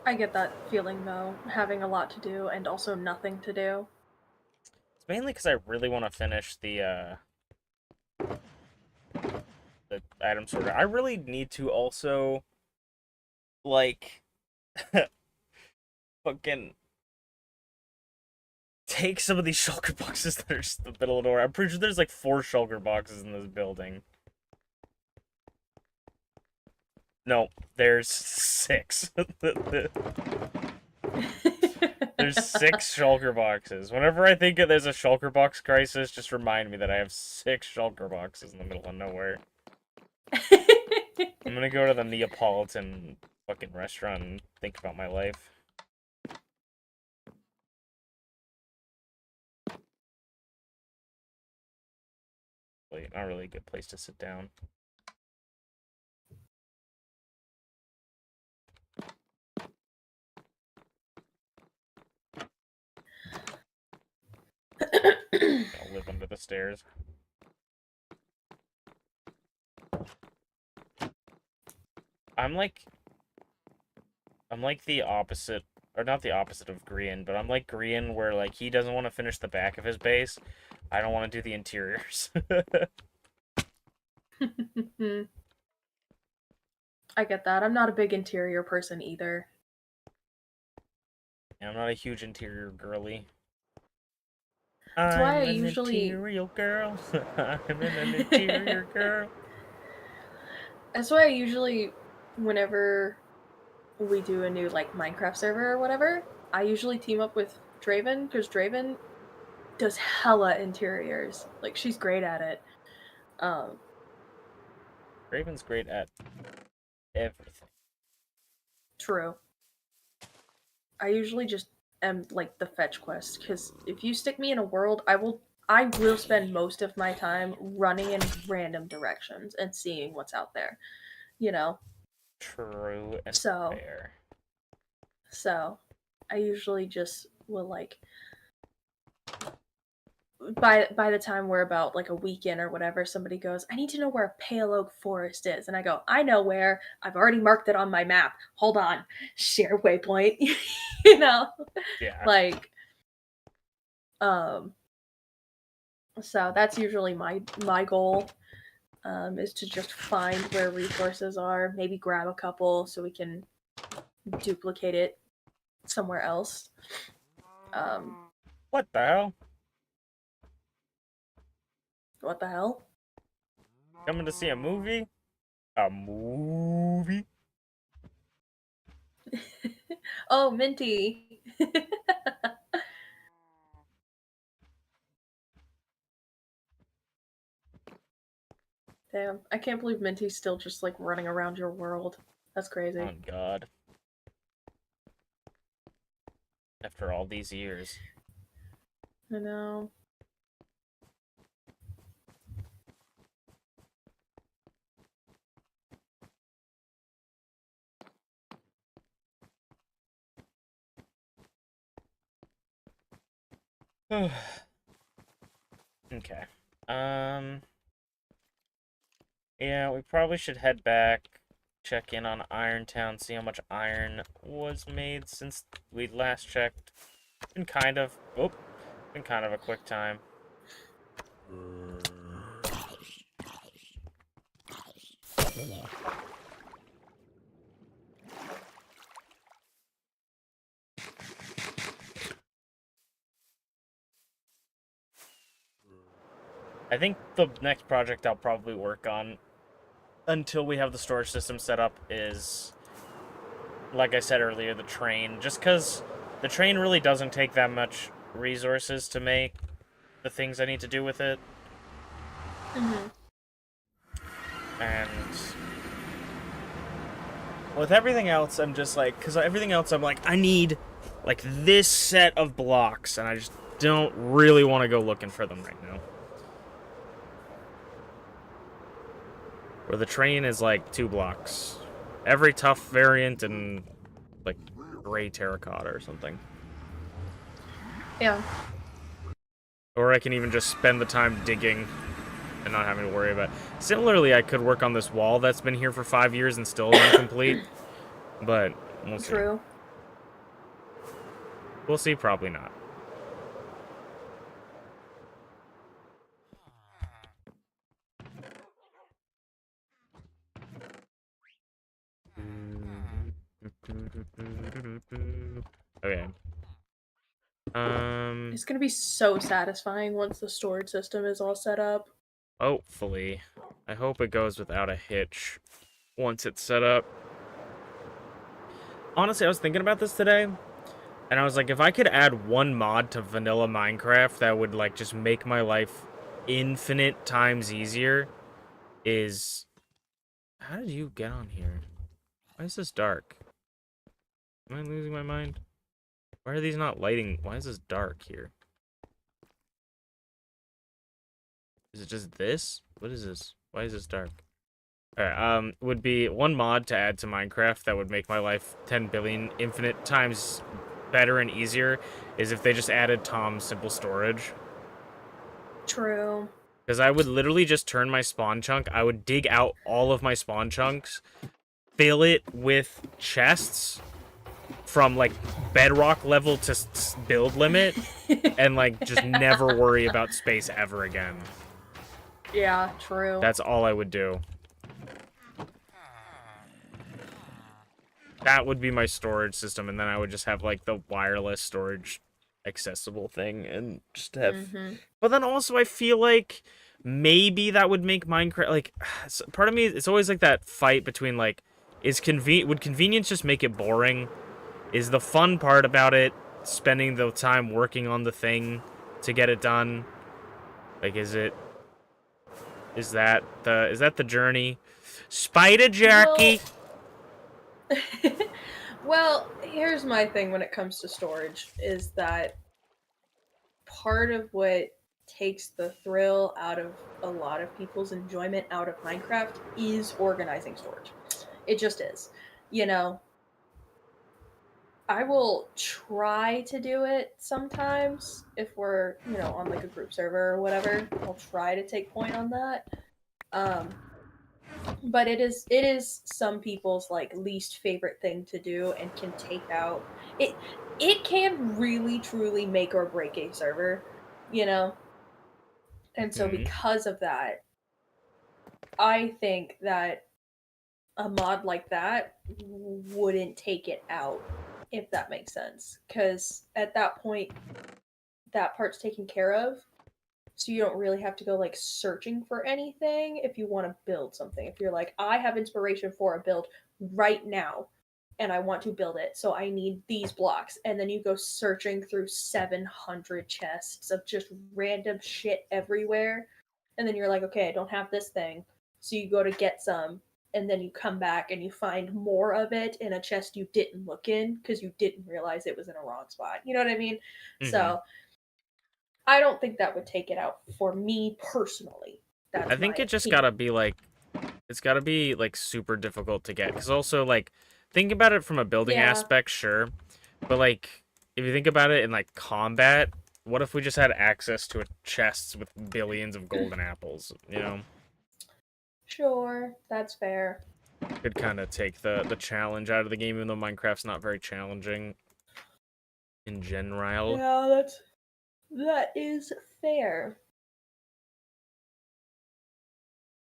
I get that feeling, though, having a lot to do and also nothing to do. It's mainly because I really want to finish the item sorter. I really need to also, like, fucking take some of these shulker boxes that are just in the middle of nowhere. I'm pretty sure there's like 4 shulker boxes in this building. No, there's 6. There's 6 shulker boxes. Whenever I think there's a shulker box crisis, just remind me that I have 6 shulker boxes in the middle of nowhere. I'm gonna go to the Neapolitan fucking restaurant and think about my life. Wait, not really a good place to sit down. I'll live under the stairs. I'm like the opposite, or not the opposite of Grian, but I'm like Grian where like he doesn't want to finish the back of his base. I don't want to do the interiors. I get that. I'm not a big interior person either. I'm not a huge interior girly. That's why I I'm an usually interior girl. I'm an interior girl. That's why I usually, whenever we do a new like Minecraft server or whatever, I usually team up with Draven because Draven does hella interiors. Like she's great at it. Um, Raven's great at everything. True. I usually just am like the fetch quest because if you stick me in a world, I will spend most of my time running in random directions and seeing what's out there. You know. True and So fair. so I usually just will like by the time we're about like a week in or whatever, somebody goes, I need to know where a pale oak forest is. And I go, I know where. I've already marked it on my map. Hold on. Share waypoint. you know? Yeah. Like so that's usually my goal. Is to just find where resources are, maybe grab a couple so we can duplicate it somewhere else. What the hell? What the hell? Coming to see a movie? A movie? Oh, Minty. Damn, I can't believe Minty's still just like running around your world. That's crazy. Oh god. After all these years. I know. Okay. Yeah, we probably should head back, check in on Irontown, see how much iron was made since we last checked. Been kind of a quick time. I think the next project I'll probably work on until we have the storage system set up is, like I said earlier, the train. Just because the train really doesn't take that much resources to make the things I need to do with it. And with everything else, I'm just like, because everything else, I'm like, I need like this set of blocks, and I just don't really want to go looking for them right now. where the train is like 2 blocks. Every tough variant and like gray terracotta or something. Yeah. Or I can even just spend the time digging and not having to worry about it. Similarly, I could work on this wall that's been here for 5 years and still is incomplete. But we'll see. True. We'll see, probably not. Okay. It's gonna be so satisfying once the storage system is all set up. Hopefully. I hope it goes without a hitch once it's set up. Honestly, I was thinking about this today, and I was like, if I could add one mod to vanilla Minecraft that would, like, just make my life infinite times easier, is... How did you get on here? Why is this dark? Am I losing my mind? Why are these not lighting? Why is this dark here? Is it just this? What is this? Why is this dark? Alright, would be one mod to add to Minecraft that would make my life 10 billion infinite times better and easier is if they just added Tom's simple storage. True. Because I would literally just turn my spawn chunk, I would dig out all of my spawn chunks, fill it with chests from, like, bedrock level to build limit, and, like, just never worry about space ever again. Yeah, true. That's all I would do. That would be my storage system, and then I would just have, like, the wireless storage accessible thing, and just have... But then also, I feel like maybe that would make Minecraft, like... Part of me, it's always, like, that fight between, like, would convenience just make it boring? Is the fun part about it spending the time working on the thing to get it done? Like, is that the journey? Spider Jerky! Well, here's my thing when it comes to storage, is that part of what takes the thrill out of a lot of people's enjoyment out of Minecraft is organizing storage. It just is. You know, I will try to do it sometimes if we're, on like a group server or whatever. I'll try to take point on that. But it is some people's like least favorite thing to do and can take out it can really truly make or break a server, you know? And so because of that, I think that a mod like that wouldn't take it out, if that makes sense. Because at that point, that part's taken care of. So you don't really have to go like searching for anything if you want to build something. If you're like, I have inspiration for a build right now and I want to build it, so I need these blocks. And then you go searching through 700 chests of just random shit everywhere. And then you're like, okay, I don't have this thing. So you go to get some, and then you come back and you find more of it in a chest you didn't look in because you didn't realize it was in a wrong spot. You know what I mean? So I don't think that would take it out for me personally. That's I think it just gotta be like, it's gotta be like super difficult to get. Because also, like, think about it from a building aspect, sure, but like if you think about it in like combat, what if we just had access to a chests with billions of golden apples? You know? Sure, that's fair. Could kind of take the challenge out of the game, even though Minecraft's not very challenging in general. Yeah, that is fair.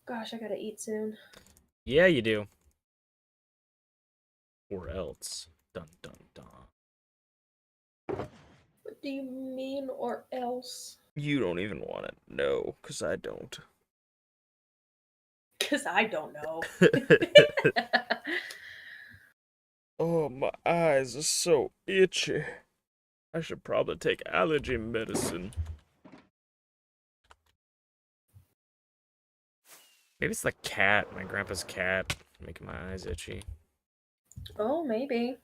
Gosh, I gotta eat soon. Yeah, you do. Or else. Dun dun dun. What do you mean, or else? You don't even want it. No, because I don't. Because I don't know. Oh, my eyes are so itchy. I should probably take allergy medicine. Maybe it's the cat, my grandpa's cat, making my eyes itchy. Oh, maybe.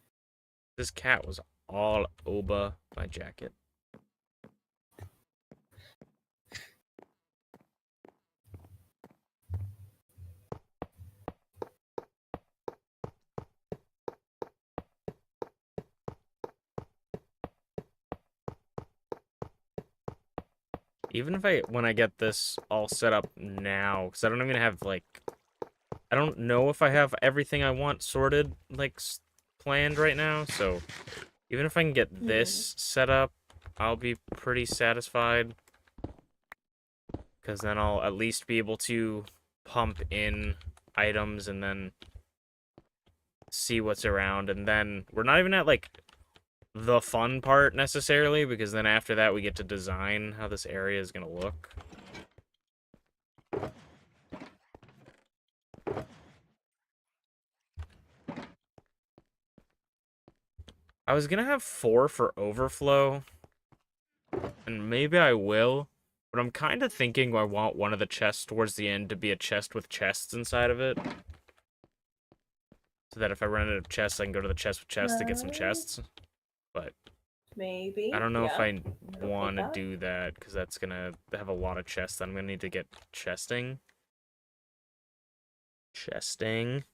This cat was all over my jacket. Even if when I get this all set up now, because I don't even have, like, I don't know if I have everything I want sorted, like, planned right now, so even if I can get this set up, I'll be pretty satisfied. Because then I'll at least be able to pump in items and then see what's around. And then we're not even at, like, the fun part necessarily, because then after that we get to design how this area is going to look. I was going to have 4 for overflow, and maybe I will, but I'm kind of thinking I want one of the chests towards the end to be a chest with chests inside of it. So that if I run out of chests, I can go to the chest with chests to get some chests. But maybe. I don't know if I Like want to that. do that, because that's going to have a lot of chests. I'm going to need to get chesting. Chesting.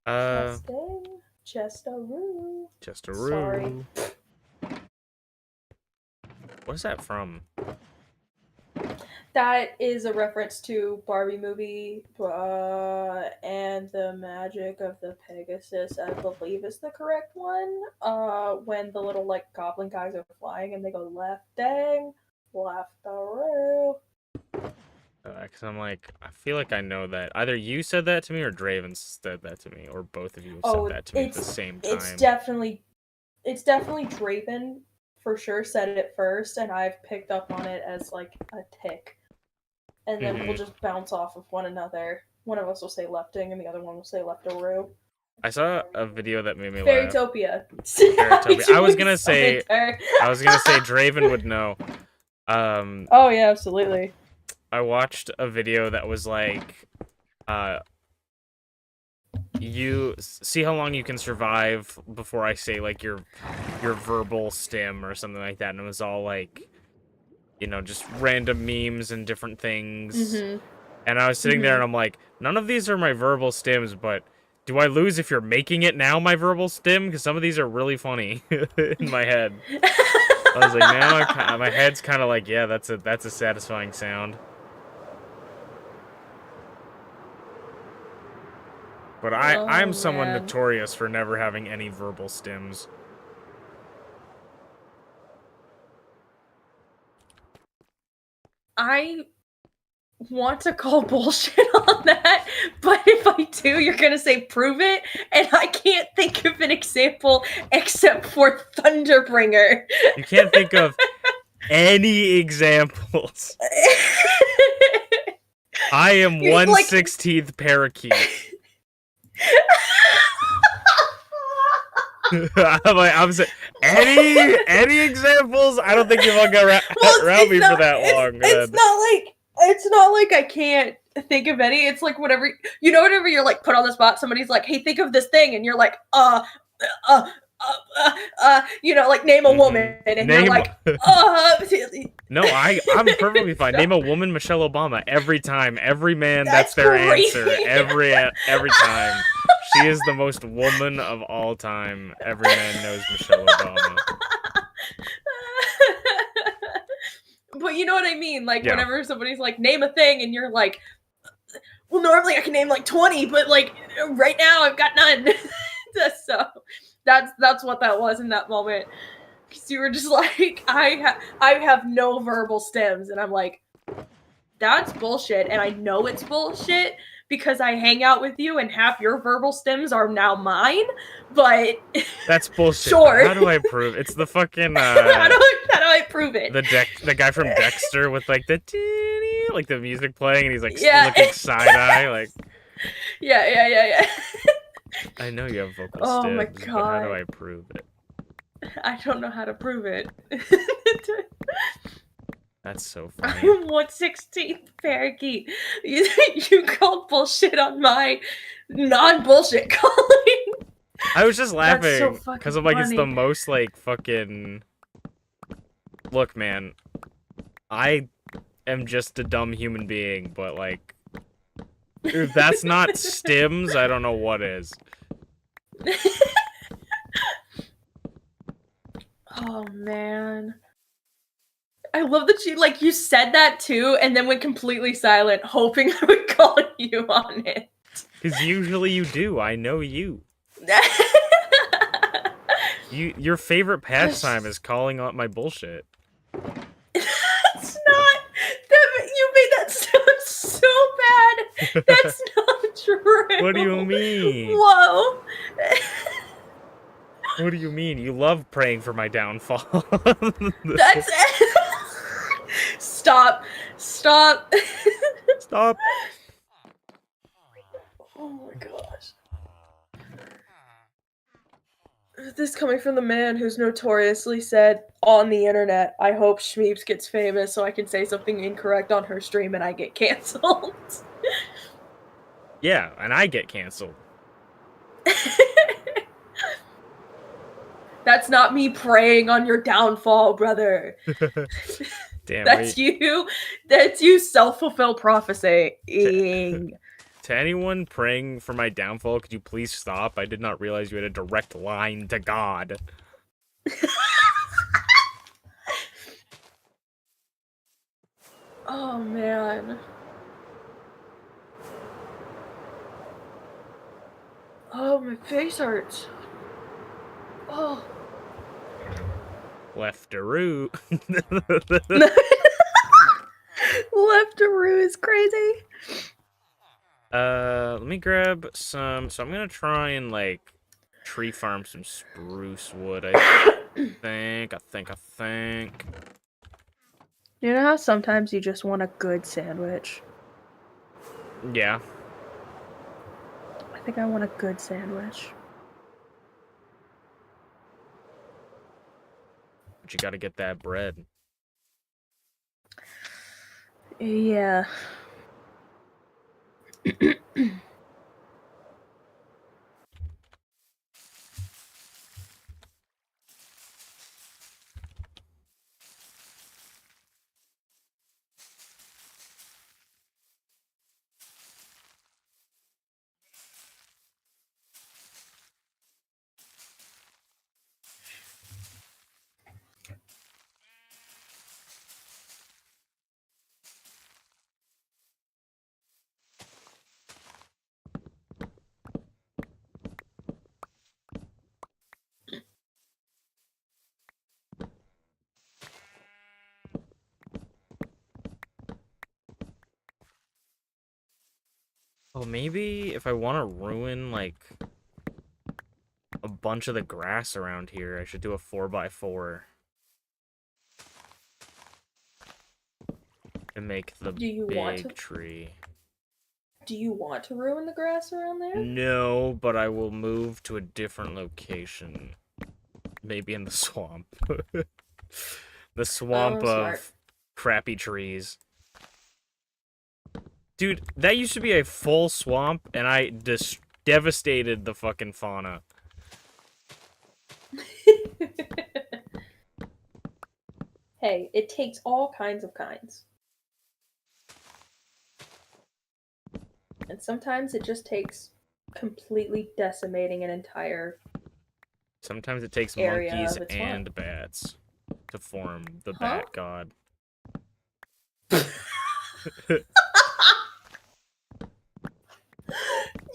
Chestaroo. Chestaroo. Sorry. What is that from? That is a reference to Barbie movie and the Magic of the Pegasus, I believe is the correct one. When the little like goblin guys are flying and they go lefting, leftaroo. Because I'm like, I feel like I know that. Either you said that to me or Draven said that to me, or both of you have said that to me at the same time. It's definitely Draven for sure said it first, and I've picked up on it as like a tick. And then we'll just bounce off of one another. One of us will say lefting, and the other one will say leftaroo. I saw a video that made me laugh. Fairytopia. I was gonna say Draven would know. Oh yeah, absolutely. I watched a video that was like, you see how long you can survive before I say like your verbal stim or something like that, and it was all like, you know, just random memes and different things. And I was sitting there and I'm like, none of these are my verbal stims, but do I lose if you're making it now my verbal stim? Because some of these are really funny in my head. I was like, now my head's kind of like, yeah, that's a satisfying sound. But I'm someone notorious for never having any verbal stims. I want to call bullshit on that, but if I do, you're gonna say prove it, and I can't think of an example except for Thunderbringer. You can't think of any examples. I am 1/16th parakeet. I'm saying, any examples? I don't think you've all got around me for that long. It's not like I can't think of any. It's like whenever you're like put on the spot, somebody's like, "Hey, think of this thing," and you're like, like name a woman, and you're like, No, I'm perfectly fine. Name a woman, Michelle Obama. Every time, every man, that's their answer. Every time. She is the most woman of all time. Every man knows Michelle Obama. But you know what I mean? Like, whenever somebody's like, name a thing, and you're like, well, normally I can name like 20, but like, right now I've got none. So, that's what that was in that moment. Because you were just like, I have no verbal stems, and I'm like, that's bullshit, and I know it's bullshit, because I hang out with you and half your verbal stems are now mine, but that's bullshit. Sure. How do I prove? It's the fucking how do I prove it? The guy from Dexter with like the music playing and he's like looking side eye like. Yeah. I know you have vocal oh stems, my but God. how do I prove it? I don't know how to prove it. That's so funny. I'm 1/16th parakeet. You called bullshit on my non-bullshit calling. I was just laughing because I'm like, it's the most like fucking. Look, man, I am just a dumb human being, but like, if that's not stims, I don't know what is. Oh man. I love that you said that too, and then went completely silent, hoping I would call you on it. Because usually you do. I know you. Your favorite pastime is calling out my bullshit. That's not. You made that sound so bad. That's not true. What do you mean? Whoa. What do you mean? You love praying for my downfall. That's. Stop. Stop. Stop. Oh my gosh. This coming from the man who's notoriously said on the internet, I hope Shmeeps gets famous so I can say something incorrect on her stream and I get canceled. Yeah, and I get canceled. That's not me preying on your downfall, brother. Damn. That's you. That's you self-fulfilled prophesying. To anyone praying for my downfall, could you please stop? I did not realize you had a direct line to God. Oh, man. Oh, my face hurts. Oh. Leftaroo. Leftaroo is crazy. Let me grab some. So I'm gonna try and like tree farm some spruce wood. I think. You know how sometimes you just want a good sandwich? Yeah. I think I want a good sandwich. But you gotta get that bread. Yeah. Oh, maybe if I want to ruin like a bunch of the grass around here, I should do a 4x4 to make the big tree. Do you want to ruin the grass around there? No, but I will move to a different location. Maybe in the swamp. The swamp of crappy trees. Dude, that used to be a full swamp, and I just devastated the fucking fauna. Hey, it takes all kinds of kinds. And sometimes it just takes completely decimating an entire Sometimes it takes area monkeys of its and farm. bats to form the bat god.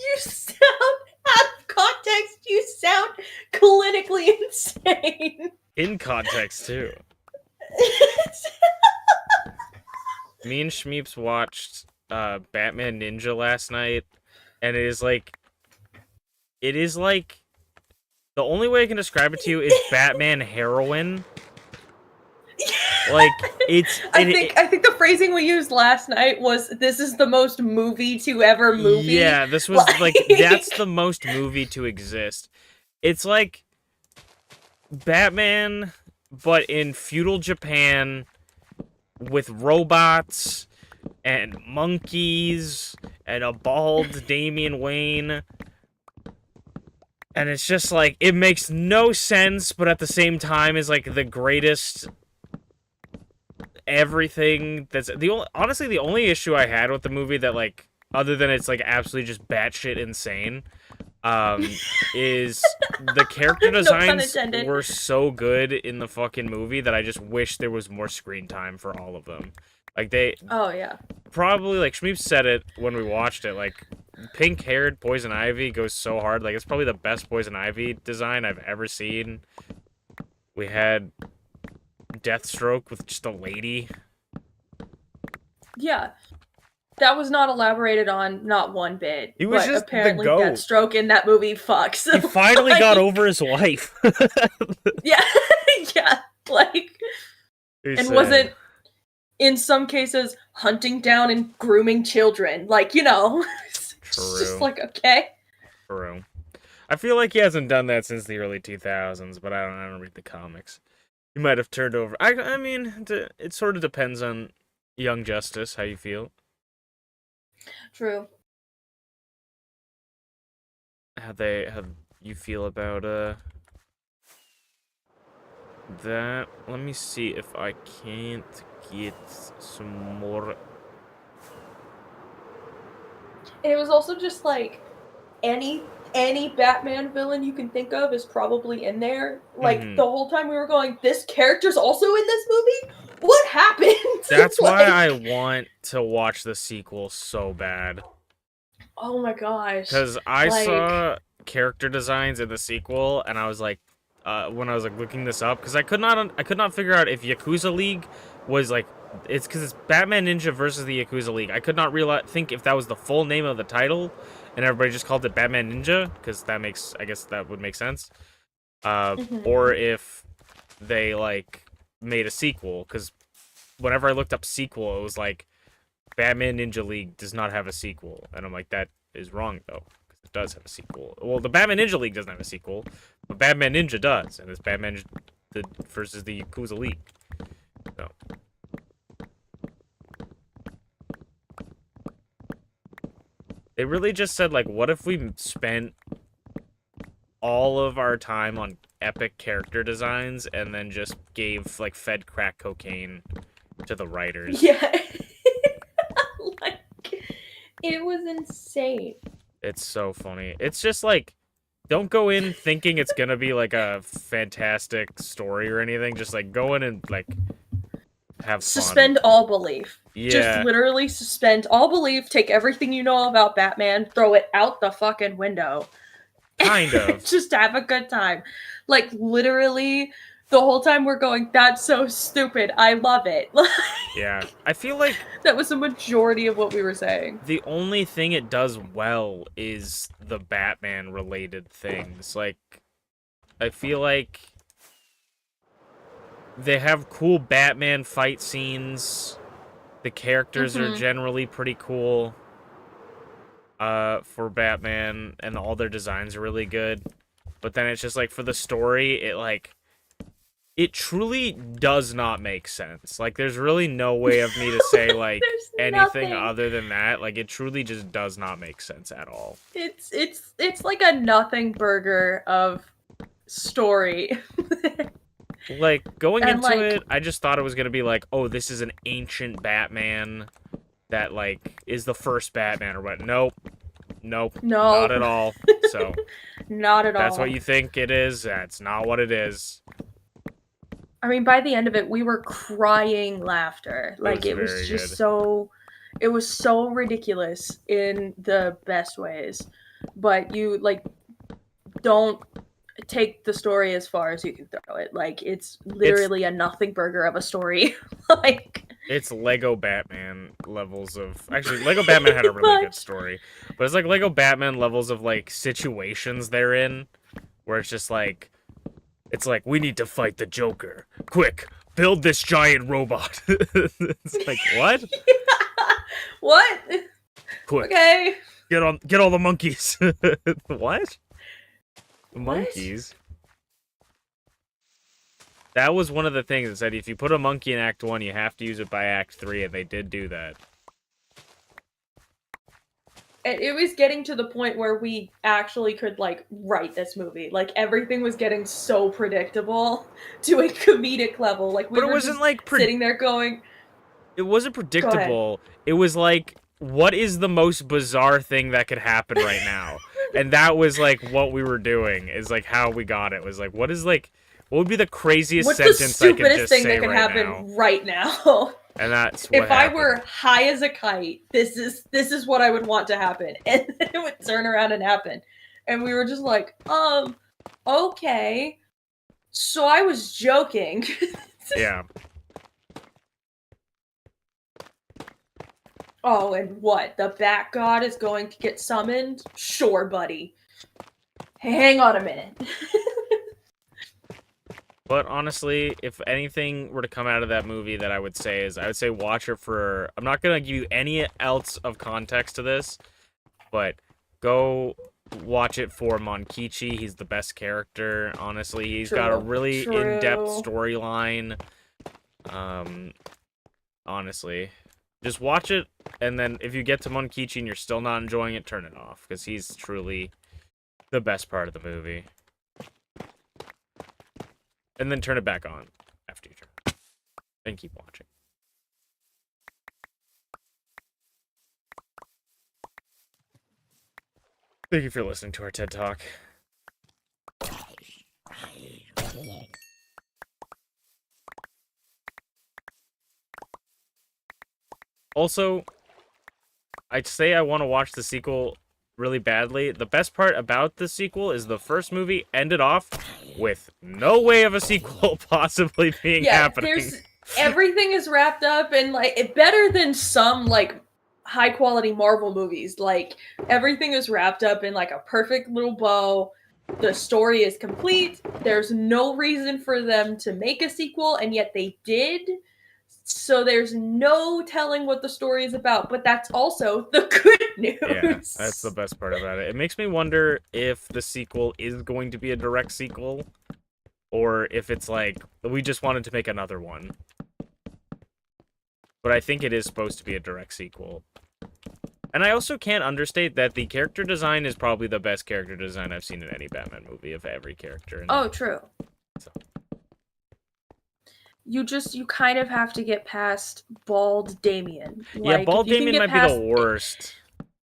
You sound, out of context, you sound clinically insane. In context, too. Me and Shmeeps watched Batman Ninja last night, and it is like the only way I can describe it to you is Batman heroin. Like I think the phrasing we used last night was, "This is the most movie to ever movie." Yeah, this was like that's the most movie to exist. It's like Batman, but in feudal Japan with robots and monkeys and a bald Damian Wayne. And it's just like, it makes no sense, but at the same time is like the greatest everything. That's honestly the only issue I had with the movie that like, other than it's like absolutely just batshit insane, is the character No pun designs intended. were so good in the fucking movie that I just wish there was more screen time for all of them. Like, they Oh yeah. probably, like, Shmeep said it when we watched it, like, pink-haired Poison Ivy goes so hard. Like, it's probably the best Poison Ivy design I've ever seen. We had Deathstroke with just a lady. Yeah. That was not elaborated on, not one bit. He was But just the apparently goat. Deathstroke in that movie fucks. He finally got over his wife. Yeah. Yeah. Like, and wasn't, in some cases, hunting down and grooming children. Like, it's just like, okay. True. I feel like he hasn't done that since the early 2000s, but I don't read the comics. He might have turned over. I mean, it sort of depends on Young Justice, how you feel. True. How you feel about that. Let me see if I can't get some more. It was also just like any Batman villain you can think of is probably in there. Like the whole time we were going, this character's also in this movie? What happened? That's why I want to watch the sequel so bad. Oh my gosh. Because I saw character designs in the sequel, and I was like, when I was like looking this up, because I could not figure out if Yakuza League was like, it's because it's Batman Ninja versus the Yakuza League. I could not think if that was the full name of the title, and everybody just called it Batman Ninja, because I guess that would make sense. Or if they like made a sequel, because whenever I looked up sequel, it was like Batman Ninja League does not have a sequel, and I'm like, that is wrong though, because it does have a sequel. Well, the Batman Ninja League doesn't have a sequel, but Batman Ninja does, and it's Batman versus the Yakuza League. So. They really just said, like, what if we spent all of our time on epic character designs and then just fed crack cocaine to the writers? Yeah. Like, it was insane. It's so funny. It's just like, don't go in thinking it's gonna be like a fantastic story or anything. Just like go in and like have fun. Suspend all belief. Yeah. Just literally suspend all belief, take everything you know about Batman, throw it out the fucking window. Kind of. Just have a good time. Like, literally, the whole time we're going, that's so stupid. I love it. Yeah. I feel like that was the majority of what we were saying. The only thing it does well is the Batman-related things. Like, I feel like they have cool Batman fight scenes. The characters are generally pretty cool for Batman, and all their designs are really good. But then it's just like, for the story, it truly does not make sense. Like, there's really no way of me to say, like, anything other than that. Like, it truly just does not make sense at all. It's like a nothing burger of story. Like, going into it, I just thought it was going to be like, oh, this is an ancient Batman that, like, is the first Batman or what. Nope. Nope. No. Not at all. So. Not at all. That's what you think it is. That's not what it is. I mean, by the end of it, we were crying laughter. Like, it was just so... It was so ridiculous in the best ways. But you, like, don't take the story as far as you can throw it. Like, it's literally a nothing burger of a story. Like... It's Lego Batman levels of... Actually, Lego Batman had a really good story. But it's like Lego Batman levels of, like, situations they're in. Where it's just like... It's like, we need to fight the Joker. Quick, build this giant robot. It's like, what? Yeah. What? Quick. Okay. Get all the monkeys. What? Monkeys? That was one of the things that said if you put a monkey in Act 1, you have to use it by Act 3, and they did do that. And it was getting to the point where we actually could, like, write this movie. Like, everything was getting so predictable to a comedic level. Like, we were just like sitting there going... It wasn't predictable. It was like, what is the most bizarre thing that could happen right now? And that was like what we were doing, is like how we got it. Was like, what would be the craziest What's the sentence I could stupidest just thing say that could right happen now? right now? And that's what If I happened. were high as a kite, this is what I would want to happen. And then it would turn around and happen. And we were just like, okay. So I was joking. Yeah. Oh, and what? The Bat God is going to get summoned? Sure, buddy. Hang on a minute. But honestly, if anything were to come out of that movie that I would say watch it for... I'm not going to give you any else of context to this, but go watch it for Monkichi. He's the best character, honestly. He's got a really in-depth storyline. Honestly. Just watch it, and then if you get to Monkichi and you're still not enjoying it, turn it off, because he's truly the best part of the movie. And then turn it back on after you turn. And keep watching. Thank you for listening to our TED Talk. Also, I'd say I want to watch the sequel really badly. The best part about the sequel is the first movie ended off with no way of a sequel possibly being happening. Everything is wrapped up and like better than some like high quality Marvel movies. Like everything is wrapped up in like a perfect little bow. The story is complete. There's no reason for them to make a sequel, and yet they did. So there's no telling what the story is about, but that's also the good news. Yeah, that's the best part about it. It makes me wonder if the sequel is going to be a direct sequel, or if it's like, we just wanted to make another one. But I think it is supposed to be a direct sequel. And I also can't understate that the character design is probably the best character design I've seen in any Batman movie of every character. Oh, true. So. You kind of have to get past Bald Damien. Like, yeah, Bald Damien might be the worst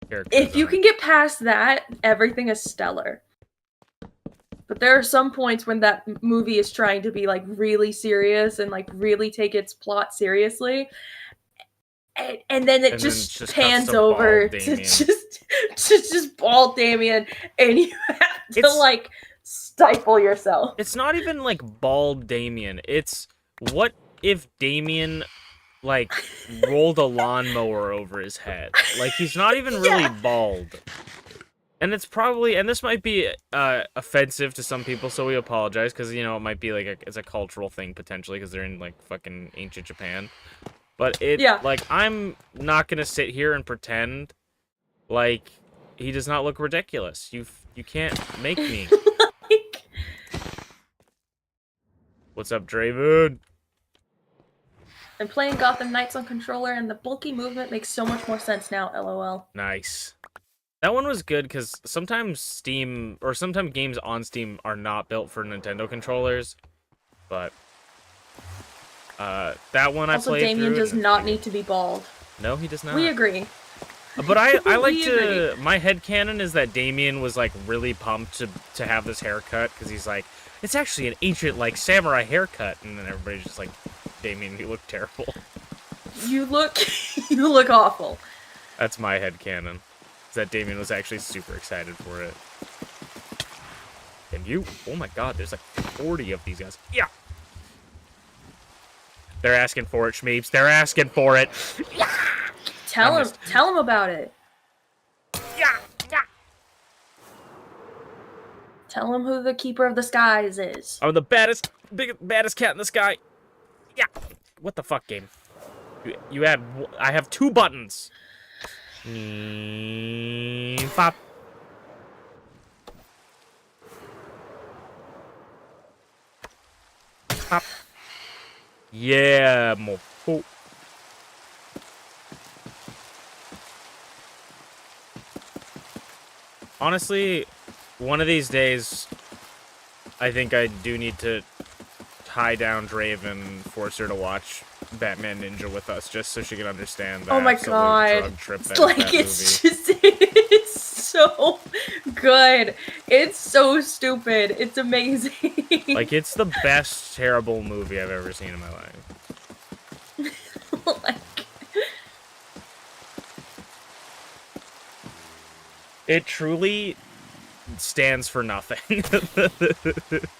character If you can get past that, everything is stellar. But there are some points when that movie is trying to be like really serious and like really take its plot seriously. And then it just pans over to just Bald Damien, and you have to like stifle yourself. It's not even like Bald Damien. It's what if Damien like rolled a lawnmower over his head? Like he's not even really bald. And it's probably, and this might be offensive to some people, so we apologize, because you know it might be like it's a cultural thing potentially because they're in like fucking ancient Japan. But like, I'm not gonna sit here and pretend like he does not look ridiculous. You can't make me. What's up, Draven? I'm playing Gotham Knights on controller, and the bulky movement makes so much more sense now, LOL. Nice. That one was good, because sometimes sometimes games on Steam are not built for Nintendo controllers. But, that one I played Damien does not need to be bald. No, he does not. We agree. But I like to... My headcanon is that Damien was, like, really pumped to have this haircut, because he's like, it's actually an ancient, like, samurai haircut. And then everybody's just like, Damien, you look terrible. You look awful. That's my headcanon. Is that Damien was actually super excited for it. And you... Oh my god, there's like 40 of these guys. Yeah! They're asking for it, Schmeeps. They're asking for it. Yeah! Tell him about it. Yeah! Yeah! Tell him who the Keeper of the Skies is. I'm the baddest cat in the sky. Yeah! What the fuck, game? You had... I have 2 buttons. Pop. Pop. Yeah, mofo. Honestly, one of these days, I think I do need to tie down Draven, force her to watch Batman Ninja with us, just so she can understand that. Oh my god! Drug trip that like it's movie. Just it's so good. It's so stupid. It's amazing. Like, it's the best terrible movie I've ever seen in my life. Like, it truly stands for nothing.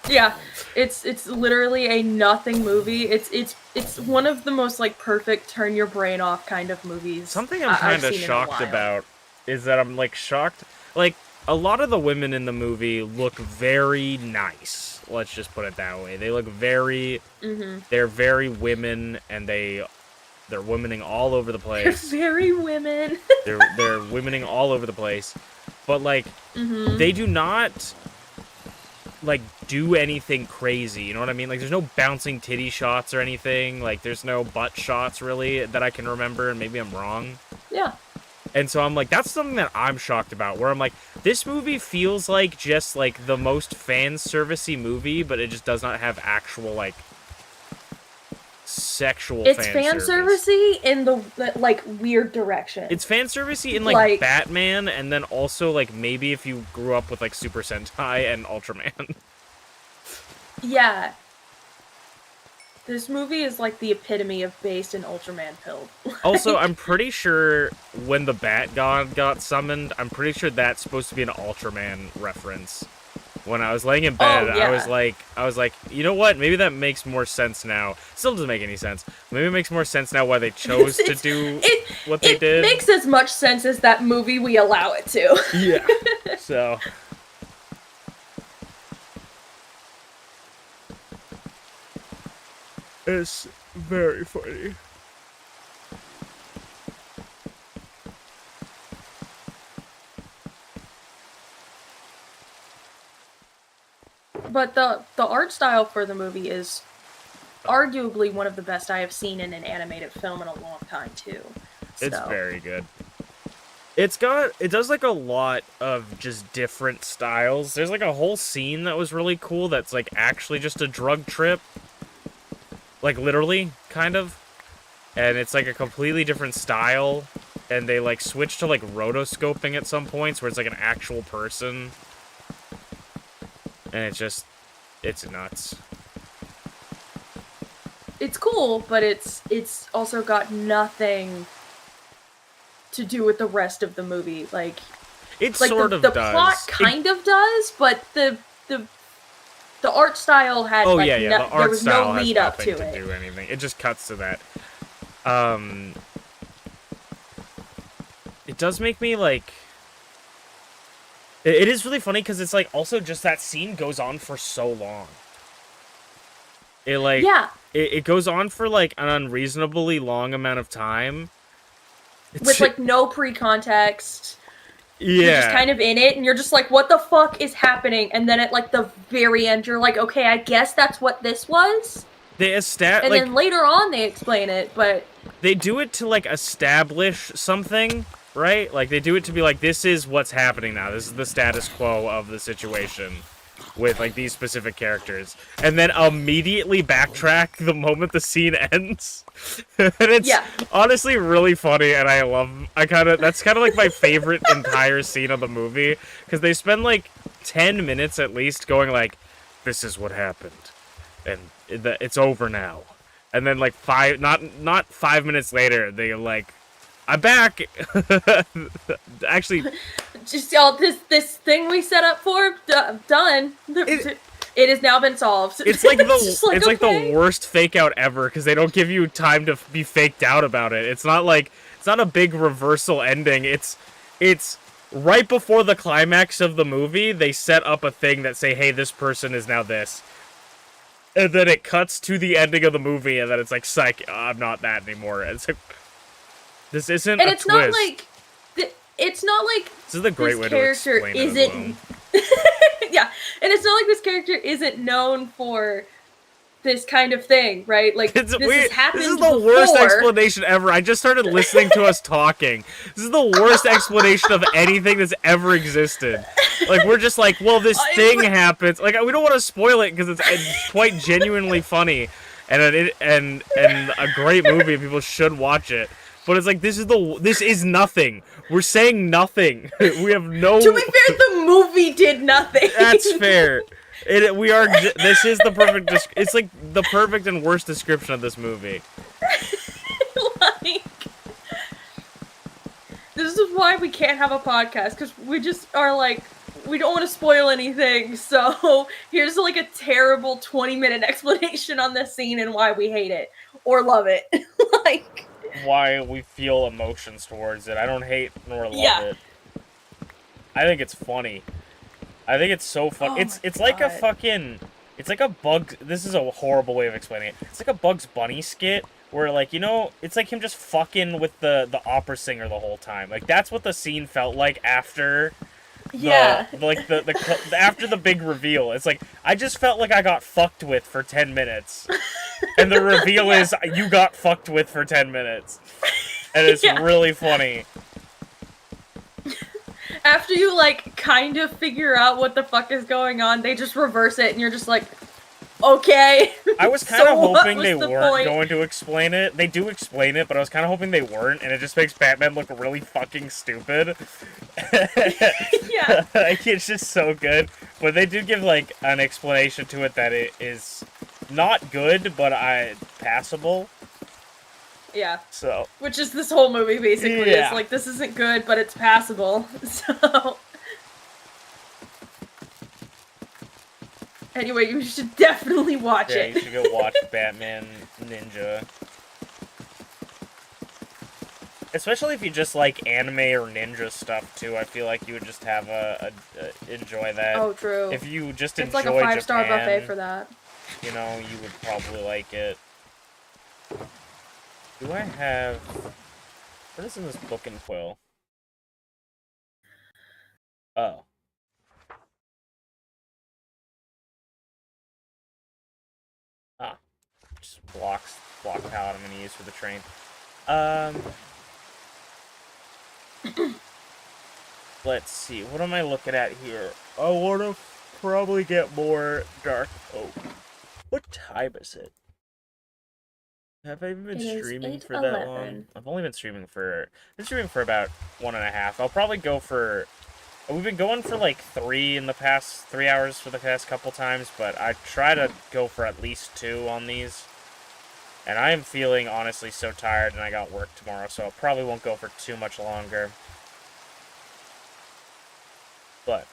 yeah, it's literally a nothing movie. It's one of the most like perfect turn your brain off kind of movies. Something I'm kind of shocked about is that I'm like shocked. Like, a lot of the women in the movie look very nice. Let's just put it that way. They look very. They're very women, and they're womening all over the place. They're very women. they're womening all over the place, but like they do not like do anything crazy. You know what I mean? Like, there's no bouncing titty shots or anything. Like, there's no butt shots really that I can remember, and maybe I'm wrong. Yeah. And so I'm like, that's something that I'm shocked about, where I'm like, this movie feels like just, like, the most fan-servicey movie, but it just does not have actual, like, sexual it's fan-servicey in the, like, weird direction. It's fan-servicey in, like, Batman, and then also, like, maybe if you grew up with, like, Super Sentai and Ultraman. Yeah. This movie is like the epitome of based in Ultraman pill. Also, I'm pretty sure when the Bat God got summoned, I'm pretty sure that's supposed to be an Ultraman reference. When I was laying in bed, I was like, you know what? Maybe that makes more sense now. Still doesn't make any sense. Maybe it makes more sense now why they chose to do what they did. It makes as much sense as that movie we allow it to. Yeah. So. It's very funny. But the art style for the movie is arguably one of the best I have seen in an animated film in a long time, too. It's very good. It does like a lot of just different styles. There's like a whole scene that was really cool that's like actually just a drug trip. Like, literally, kind of. And it's, like, a completely different style. And they, like, switch to, like, rotoscoping at some points where it's, like, an actual person. And it's nuts. It's cool, but it's also got to do with the rest of the movie. Like, it sort of does. The plot kind of does, but the art style had the art there was style no lead has up to nothing it. Do anything. It just cuts to that. It does make me like. It is really funny because it's like also just that scene goes on for so long. It goes on for like an unreasonably long amount of time. With like no pre-context. Yeah. You're just kind of in it, and you're just like, what the fuck is happening? And then at, like, the very end, you're like, okay, I guess that's what this was? And then later on, they explain it, but... They do it to, like, establish something, right? Like, they do it to be like, this is what's happening now. This is the status quo of the situation with, like, these specific characters. And then immediately backtrack the moment the scene ends. And it's honestly really funny, and that's kind of like my favorite entire scene of the movie, because they spend like 10 minutes at least going like, this is what happened, and it's over now. And then like not 5 minutes later, they like, I'm back. Actually, just all this thing we set up for done. It has now been solved. It's like like the worst fake out ever, because they don't give you time to be faked out about it. It's not a big reversal ending. It's right before the climax of the movie, they set up a thing that say, hey, this person is now this. And then it cuts to the ending of the movie, and then it's like, psych, I'm not that anymore. And it's like, this isn't and a it's twist. It's not like this is a great way to explain it as well. Yeah, and it's not like this character isn't known for this kind of thing, right? Like, this has happened This is the worst explanation ever. I just started listening to us talking. This is the worst explanation of anything that's ever existed. Like, we're just like, well, this thing happens. Like, we don't want to spoil it because it's quite genuinely funny and a great movie. People should watch it. But it's like, this is nothing. We're saying nothing. We have no... To be fair, the movie did nothing. That's fair. This is the perfect... It's like the perfect and worst description of this movie. Like... This is why we can't have a podcast, because we just are like, we don't want to spoil anything, so here's like a terrible 20-minute explanation on this scene and why we hate it. Or love it. Like... Why we feel emotions towards it. I don't hate nor love it. I think it's funny. I think it's so fun. Oh it's like a fucking... It's like a bug... This is a horrible way of explaining it. It's like a Bugs Bunny skit where, like, you know, it's like him just fucking with the opera singer the whole time. Like, that's what the scene felt like after... after the big reveal. It's like, I just felt like I got fucked with for 10 minutes. And the reveal is, you got fucked with for 10 minutes. And it's really funny. After you, like, kind of figure out what the fuck is going on, they just reverse it, and you're just like, okay. I was kind of hoping they weren't going to explain it. They do explain it, but I was kind of hoping they weren't, and it just makes Batman look really fucking stupid. Yeah. Like, it's just so good. But they do give, like, an explanation to it that it is not good, but passable. Yeah. So. Which is this whole movie, basically. It's like, this isn't good, but it's passable. So. Anyway, you should definitely watch it. Yeah, you should go watch Batman Ninja. Especially if you just like anime or ninja stuff, too. I feel like you would just have enjoy that. Oh, true. If you just it's enjoy like a 5-star Japan, buffet for that. You know, you would probably like it. Do I have... What is in this book and quill? Oh. Ah. Just block palette I'm gonna use for the train. Let's see. What am I looking at here? I want to probably get more dark oak. What time is it? Have I even been streaming for that long? I've only been streaming for about 1.5. I'll probably go for... We've been going for like 3 hours for the past couple times, but I try to go for at least 2 on these. And I am feeling honestly so tired, and I got work tomorrow, so I probably won't go for too much longer. But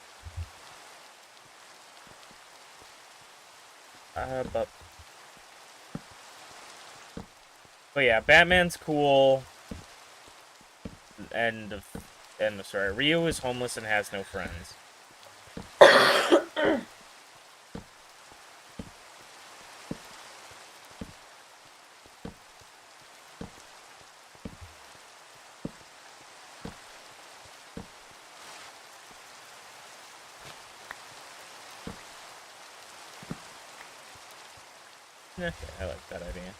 yeah, Batman's cool. And sorry, Ryu is homeless and has no friends. Okay, I like that idea.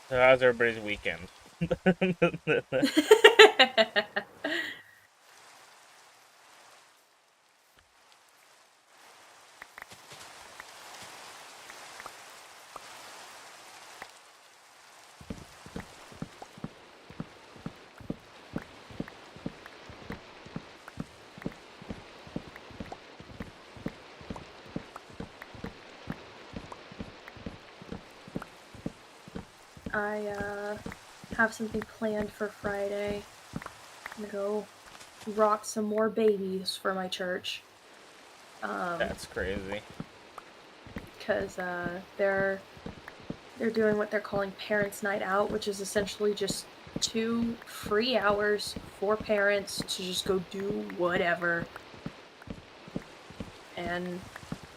So how's everybody's weekend? I have something planned for Friday. I'm gonna go rock some more babies for my church. That's crazy. Because they're doing what they're calling Parents' Night Out, which is essentially just 2 free hours for parents to just go do whatever. And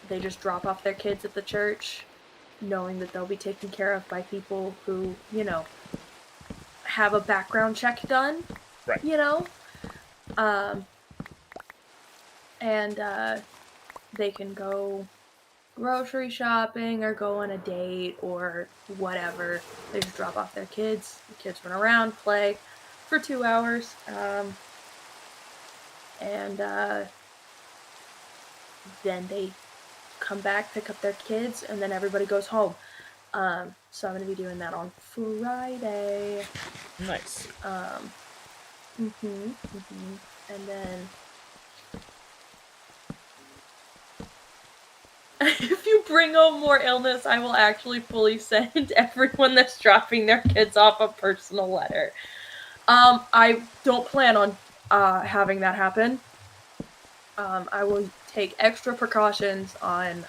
they just drop off their kids at the church, knowing that they'll be taken care of by people who, you know, have a background check done. Right. You know? And they can go grocery shopping or go on a date or whatever. They just drop off their kids. The kids run around, play for 2 hours. And then they come back, pick up their kids, and then everybody goes home. So I'm going to be doing that on Friday. Nice. And then if you bring home more illness, I will actually fully send everyone that's dropping their kids off a personal letter. I don't plan on having that happen. I will take extra precautions on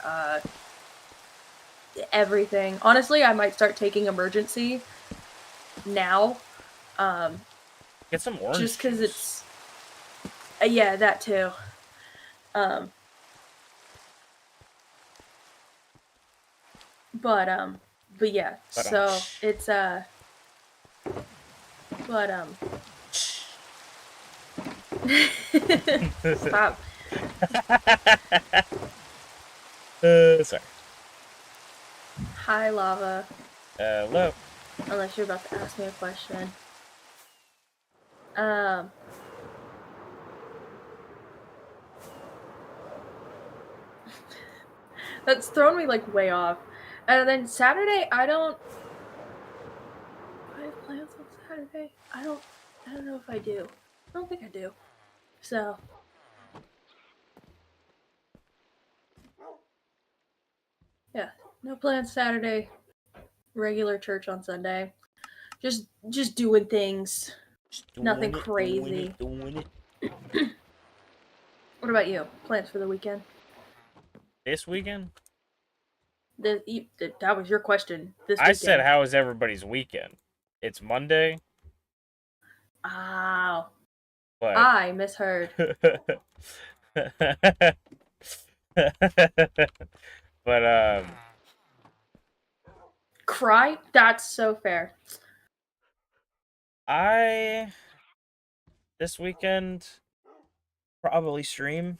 everything. Honestly, I might start taking emergency now. Get some orange just because juice. it's yeah, that too. But yeah. So it's Stop. Sorry. Hi, Lava. Hello. Unless you're about to ask me a question. That's thrown me like way off. And then Saturday, I have plans on Saturday. I don't know if I do. I don't think I do. So yeah, no plans Saturday. Regular church on Sunday. Just doing things. Nothing crazy. Doing it. What about you? Plans for the weekend? This weekend? That was your question. This I weekend. said, how is everybody's weekend? It's Monday. Ow. But I misheard. But Cry? That's so fair. This weekend probably stream.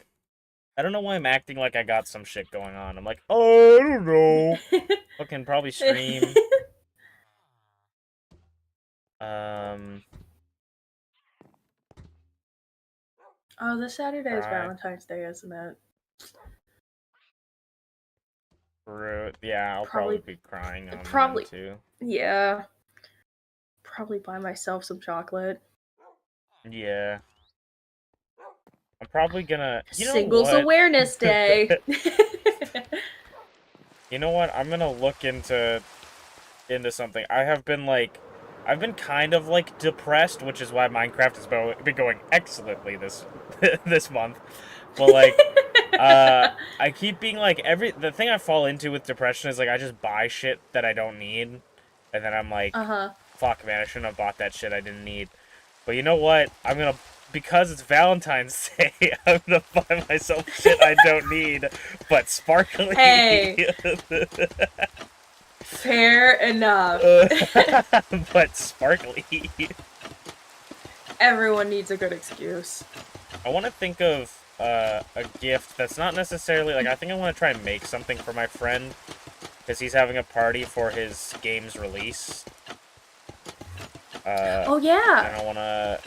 I don't know why I'm acting like I got some shit going on. I'm like, oh, I don't know. Fucking probably stream. Oh, this Saturday is Valentine's Day, isn't it? Yeah, I'll probably be crying on that too. Yeah. Probably buy myself some chocolate. Yeah. I'm probably gonna... Singles Awareness Day. You know what? I'm gonna look into something. I've been kind of like depressed, which is why Minecraft has been going excellently this this month. But like, I keep being like the thing I fall into with depression is like I just buy shit that I don't need, and then I'm like, fuck man, I shouldn't have bought that shit I didn't need. But you know what? Because it's Valentine's Day, I'm gonna buy myself shit I don't need, but sparkly. Hey. Fair enough. But sparkly. Everyone needs a good excuse. I want to think of a gift that's not necessarily like I think I want to try and make something for my friend because he's having a party for his game's release. Oh yeah. And I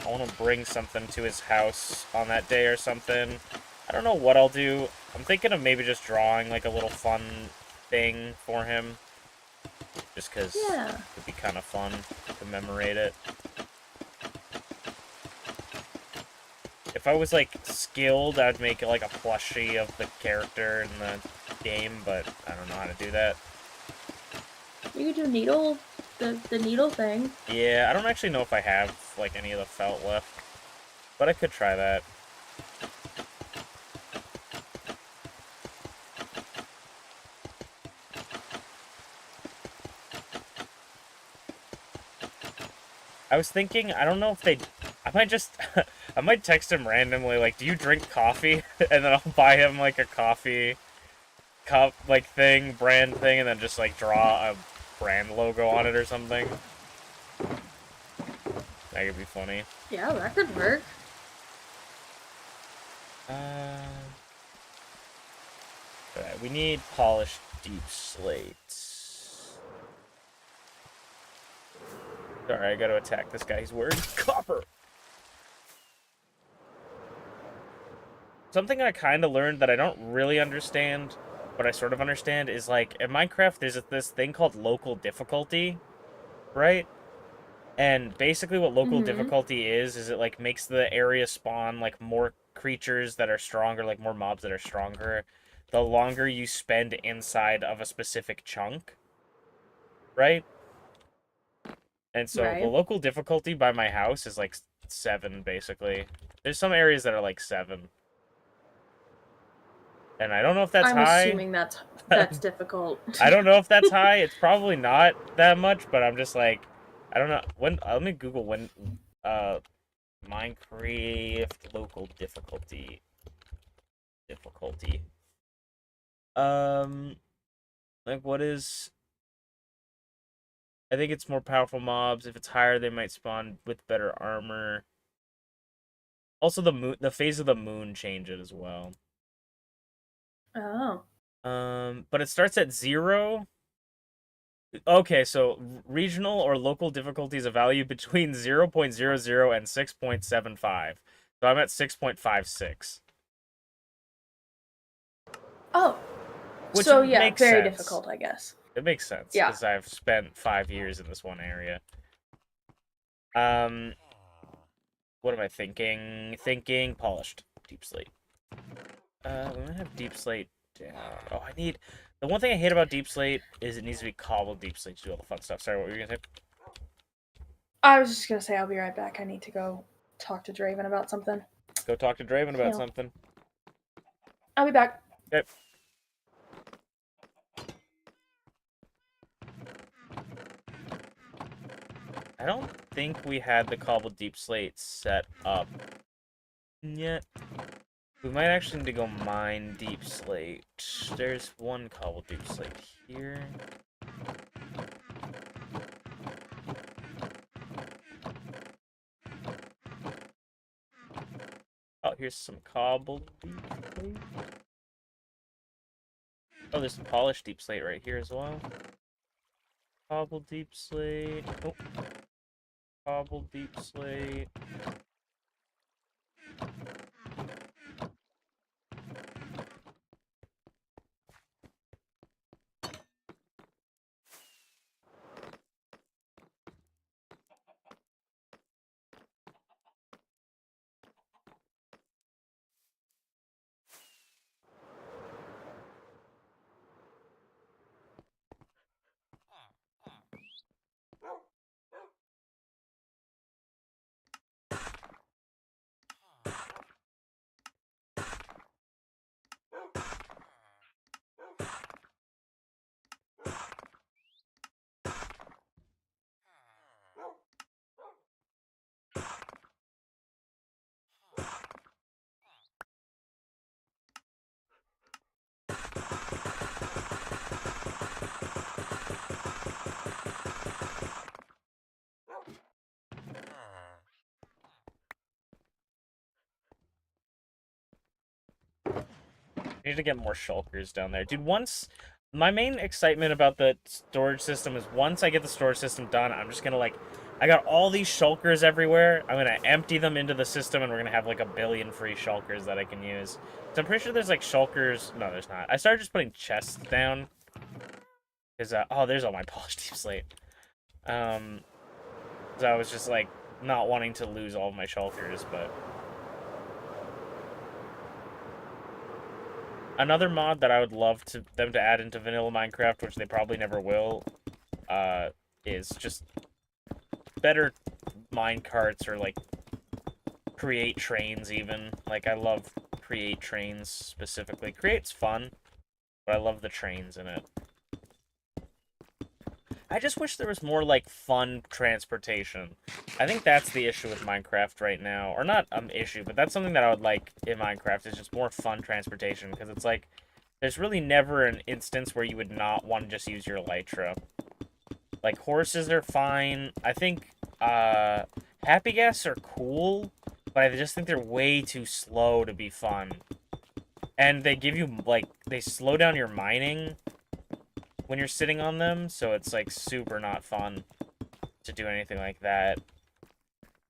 wanna bring something to his house on that day or something. I don't know what I'll do. I'm thinking of maybe just drawing like a little fun thing for him. Just because it'd be kind of fun to commemorate it. If I was like skilled, I'd make like a plushie of the character in the game, but I don't know how to do that. You could do needle, the needle thing. Yeah, I don't actually know if I have like any of the felt left, but I could try that. I was thinking, I don't know if I might just, I might text him randomly, like, do you drink coffee? And then I'll buy him, like, a coffee cup, like, brand thing, and then just, like, draw a brand logo on it or something. That could be funny. Yeah, that could work. we need polished deep slates. Sorry, I gotta attack this guy. He's wearing copper. Something I kind of learned that I don't really understand, but I sort of understand, is like in Minecraft there's this thing called local difficulty, right? And basically what local difficulty is it like makes the area spawn like more creatures that are stronger, like more mobs that are stronger, the longer you spend inside of a specific chunk, right? And so the Right. local difficulty by my house is like 7, basically. There's some areas that are like 7. And I don't know if that's I'm high. assuming that's difficult. I don't know if that's high. It's probably not that much, but I'm just like, I don't know. When let me Google when Minecraft local difficulty. Um like what is I think it's more powerful mobs. If it's higher, they might spawn with better armor. Also the phase of the moon changes as well. Oh. But it starts at 0. Okay, so regional or local difficulty is a value between 0.00 and 6.75. So I'm at 6.56. Oh. Which So yeah, makes very sense. difficult, I guess. It makes sense Yeah. because I've spent 5 years in this one area. What am I thinking? Thinking polished deep slate. I'm gonna have deep slate down. Oh, I need. The one thing I hate about deep slate is it needs to be cobbled deep slate to do all the fun stuff. Sorry, what were you gonna say? I was just gonna say I'll be right back. I need to go talk to Draven about something. Go talk to Draven about Hell. something. I'll be back. Okay. I don't think we had the cobbled deep slate set up yet. We might actually need to go mine deep slate. There's one cobbled deep slate here. Oh, here's some cobbled deep slate. Oh, there's some polished deep slate right here as well. Cobbled deep slate. Oh. Cobbled deep slate. I need to get more shulkers down there. Dude, my main excitement about the storage system is once I get the storage system done, I'm just gonna like, I got all these shulkers everywhere. I'm gonna empty them into the system and we're gonna have like 1,000,000,000 free shulkers that I can use. So I'm pretty sure there's like shulkers. No, there's not. I started just putting chests down. Because, oh, there's all my polished deep slate. So I was just like, not wanting to lose all of my shulkers, but... Another mod that I would love them to add into vanilla Minecraft, which they probably never will, is just better minecarts or, like, create trains, even. Like, I love create trains, specifically. Create's fun, but I love the trains in it. I just wish there was more, like, fun transportation. I think that's the issue with Minecraft right now. Or not issue, but that's something that I would like in Minecraft, is just more fun transportation. Because it's like, there's really never an instance where you would not want to just use your elytra. Like, horses are fine. I think, happy gas are cool, but I just think they're way too slow to be fun. And they give you, like, they slow down your mining when you're sitting on them, so it's, like, super not fun to do anything like that.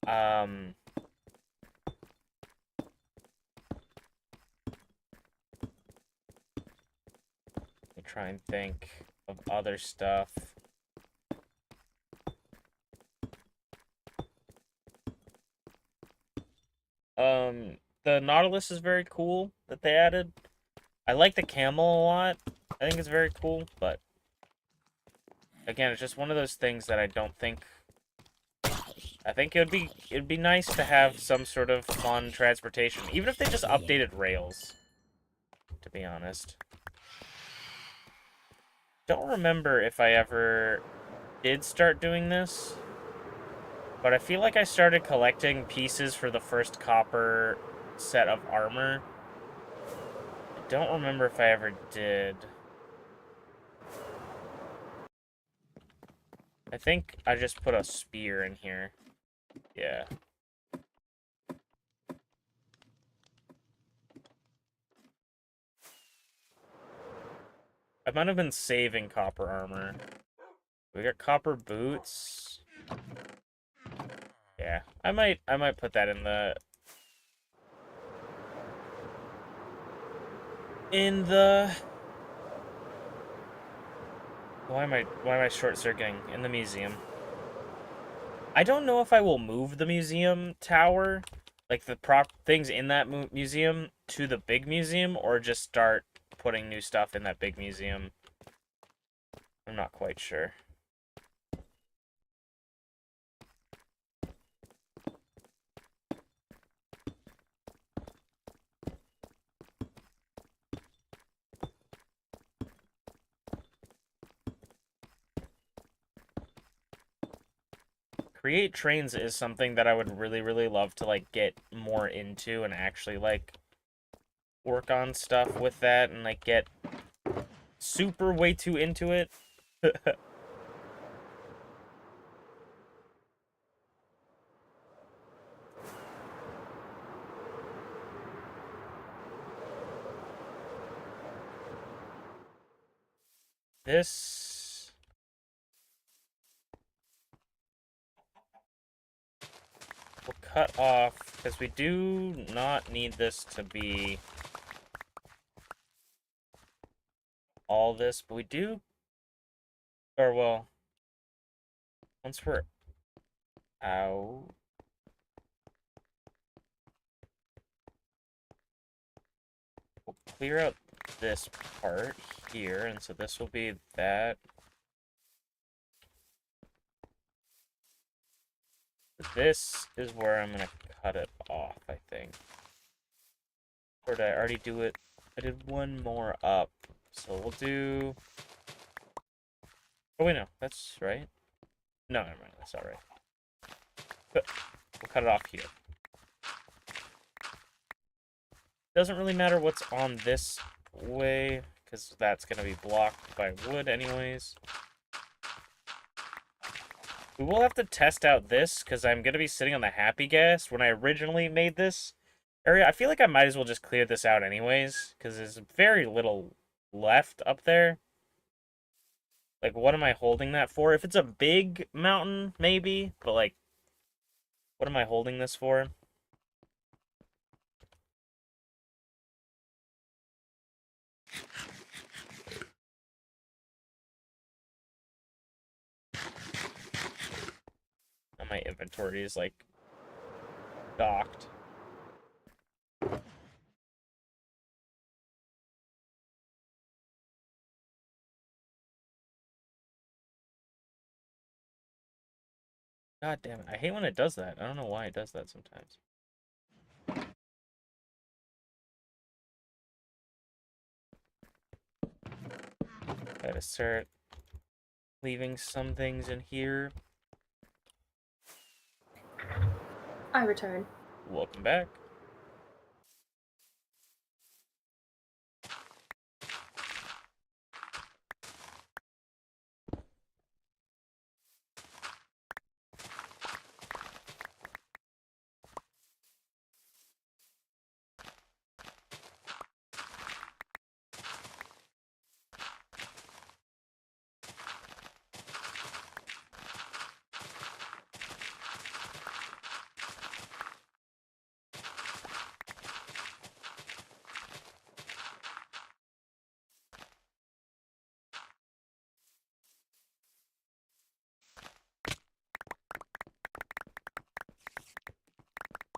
Let me try and think of other stuff. The Nautilus is very cool that they added. I like the camel a lot. I think it's very cool, but again, it's just one of those things that I don't think. I think it'd be nice to have some sort of fun transportation, even if they just updated rails. To be honest, don't remember if I ever did start doing this, but I feel like I started collecting pieces for the first copper set of armor. I don't remember if I ever did. I think I just put a spear in here. Yeah. I might have been saving copper armor. We got copper boots. Yeah, I might put that in the why am I short circuiting in the museum? I don't know if I will move the museum tower, like the prop things in that museum to the big museum, or just start putting new stuff in that big museum. I'm not quite sure. Create trains is something that I would really, really love to, like, get more into and actually, like, work on stuff with that and, like, get super way too into it. This... we'll cut off, because we do not need this to be all this, but we do... or, well... once we're out... we'll clear out this part here, and so this will be that. This is where I'm gonna cut it off, I think. Or did I already do it? I did one more up. So we'll do... oh, wait, no. That's right. No, never mind. That's not right. But we'll cut it off here. Doesn't really matter what's on this way, because that's going to be blocked by wood anyways. We will have to test out this, because I'm going to be sitting on the happy gas. When I originally made this area, I feel like I might as well just clear this out anyways, because there's very little left up there. Like, what am I holding that for? If it's a big mountain, maybe, but, like, what am I holding this for? My inventory is, like, docked. God damn it. I hate when it does that. I don't know why it does that sometimes. Gotta start leaving some things in here. I return. Welcome back.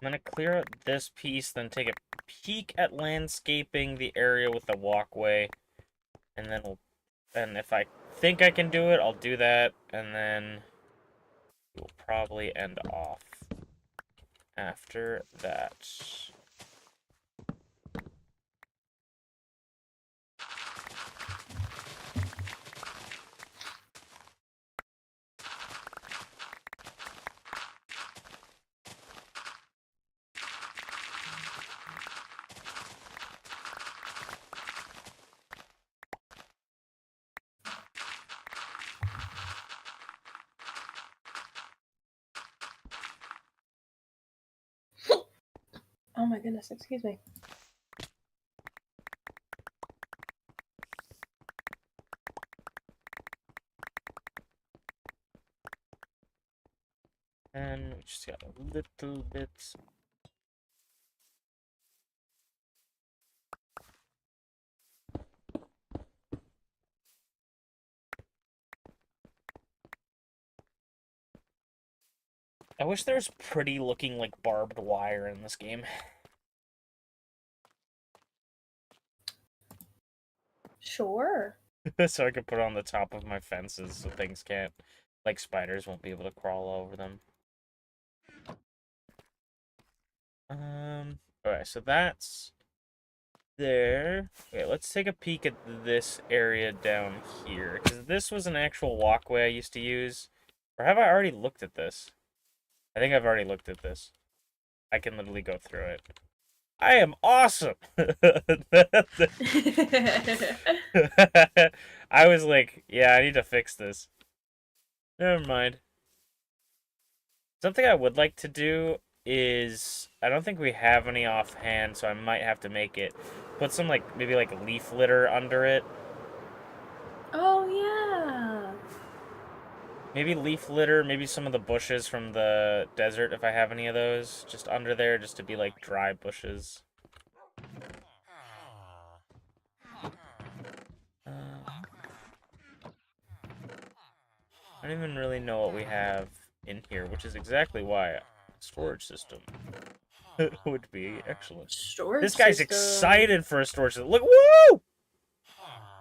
I'm gonna clear out this piece, then take a peek at landscaping the area with the walkway, and then and if I think I can do it, I'll do that, and then we'll probably end off after that. Oh my goodness, excuse me. And we just got a little bit. I wish there was pretty looking like barbed wire in this game. Sure. So I could put it on the top of my fences so things can't, like spiders won't be able to crawl over them. Alright, so that's there. Okay, let's take a peek at this area down here. Because this was an actual walkway I used to use. Or have I already looked at this? I think I've already looked at this. I can literally go through it. I am awesome! I was like, yeah, I need to fix this. Never mind. Something I would like to do is, I don't think we have any offhand, so I might have to make it. Put some, like, maybe like leaf litter under it. Oh yeah. Maybe leaf litter, maybe some of the bushes from the desert, if I have any of those, just under there, just to be like dry bushes. I don't even really know what we have in here, which is exactly why a storage system would be excellent. Storage This guy's system. excited for a storage system. Look, woo!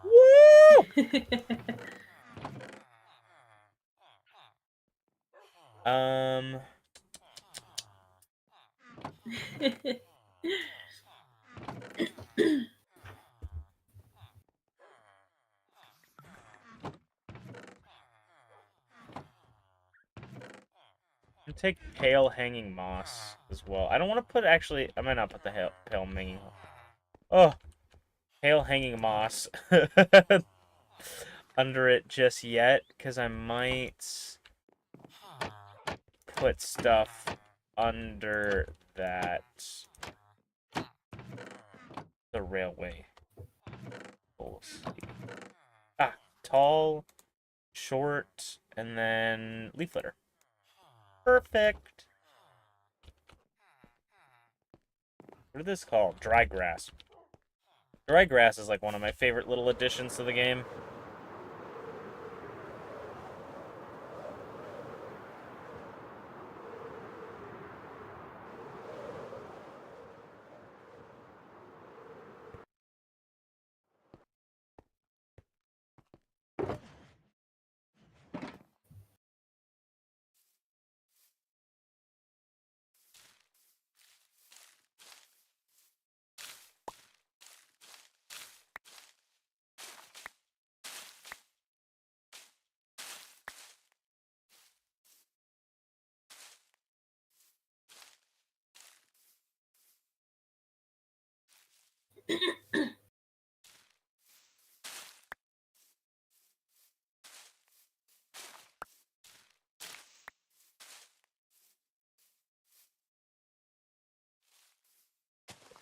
Woo! And take pale hanging moss as well. I don't want to put actually. I might not put the pale hanging. Oh, pale hanging moss under it just yet, because I might put stuff under that the railway. We'll see. Ah, tall, short, and then leaf litter. Perfect. What is this called? Dry grass. Dry grass is like one of my favorite little additions to the game.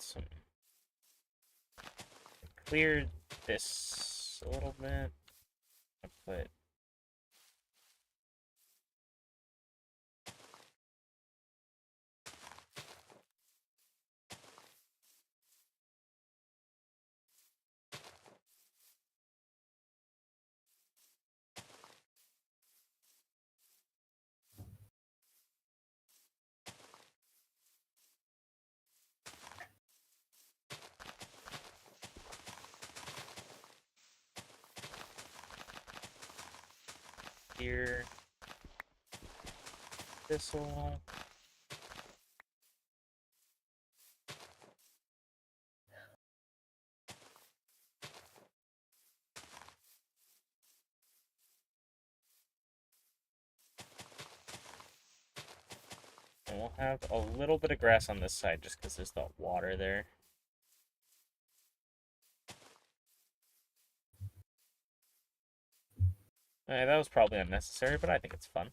Some clear this a little bit. I put here. This'll. And we'll have a little bit of grass on this side just because there's the water there. That was probably unnecessary, but I think it's fun.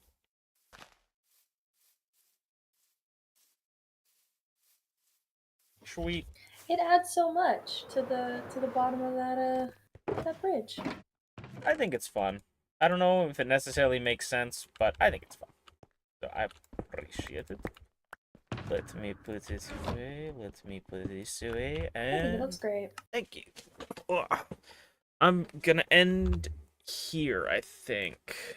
Sweet. It adds so much to the bottom of that bridge. I think it's fun. I don't know if it necessarily makes sense, but I think it's fun. So I appreciate it. Let me put this away. Let me put this away. And I think it looks great. thank you. Ugh. I'm gonna end here, I think.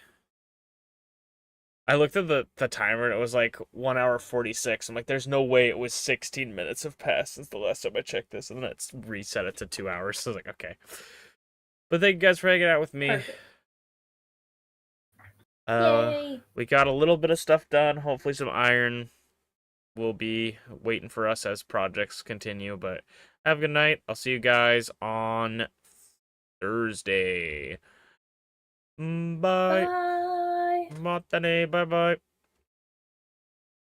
I looked at the timer and it was like 1 hour 46. I'm like, there's no way it was 16 minutes have passed since the last time I checked this, and then it's reset it to 2 hours. So I was like, okay. But thank you guys for hanging out with me. Perfect. Yay! We got a little bit of stuff done. Hopefully some iron will be waiting for us as projects continue. But have a good night. I'll see you guys on Thursday. Bye. Bye. Matane. Bye bye.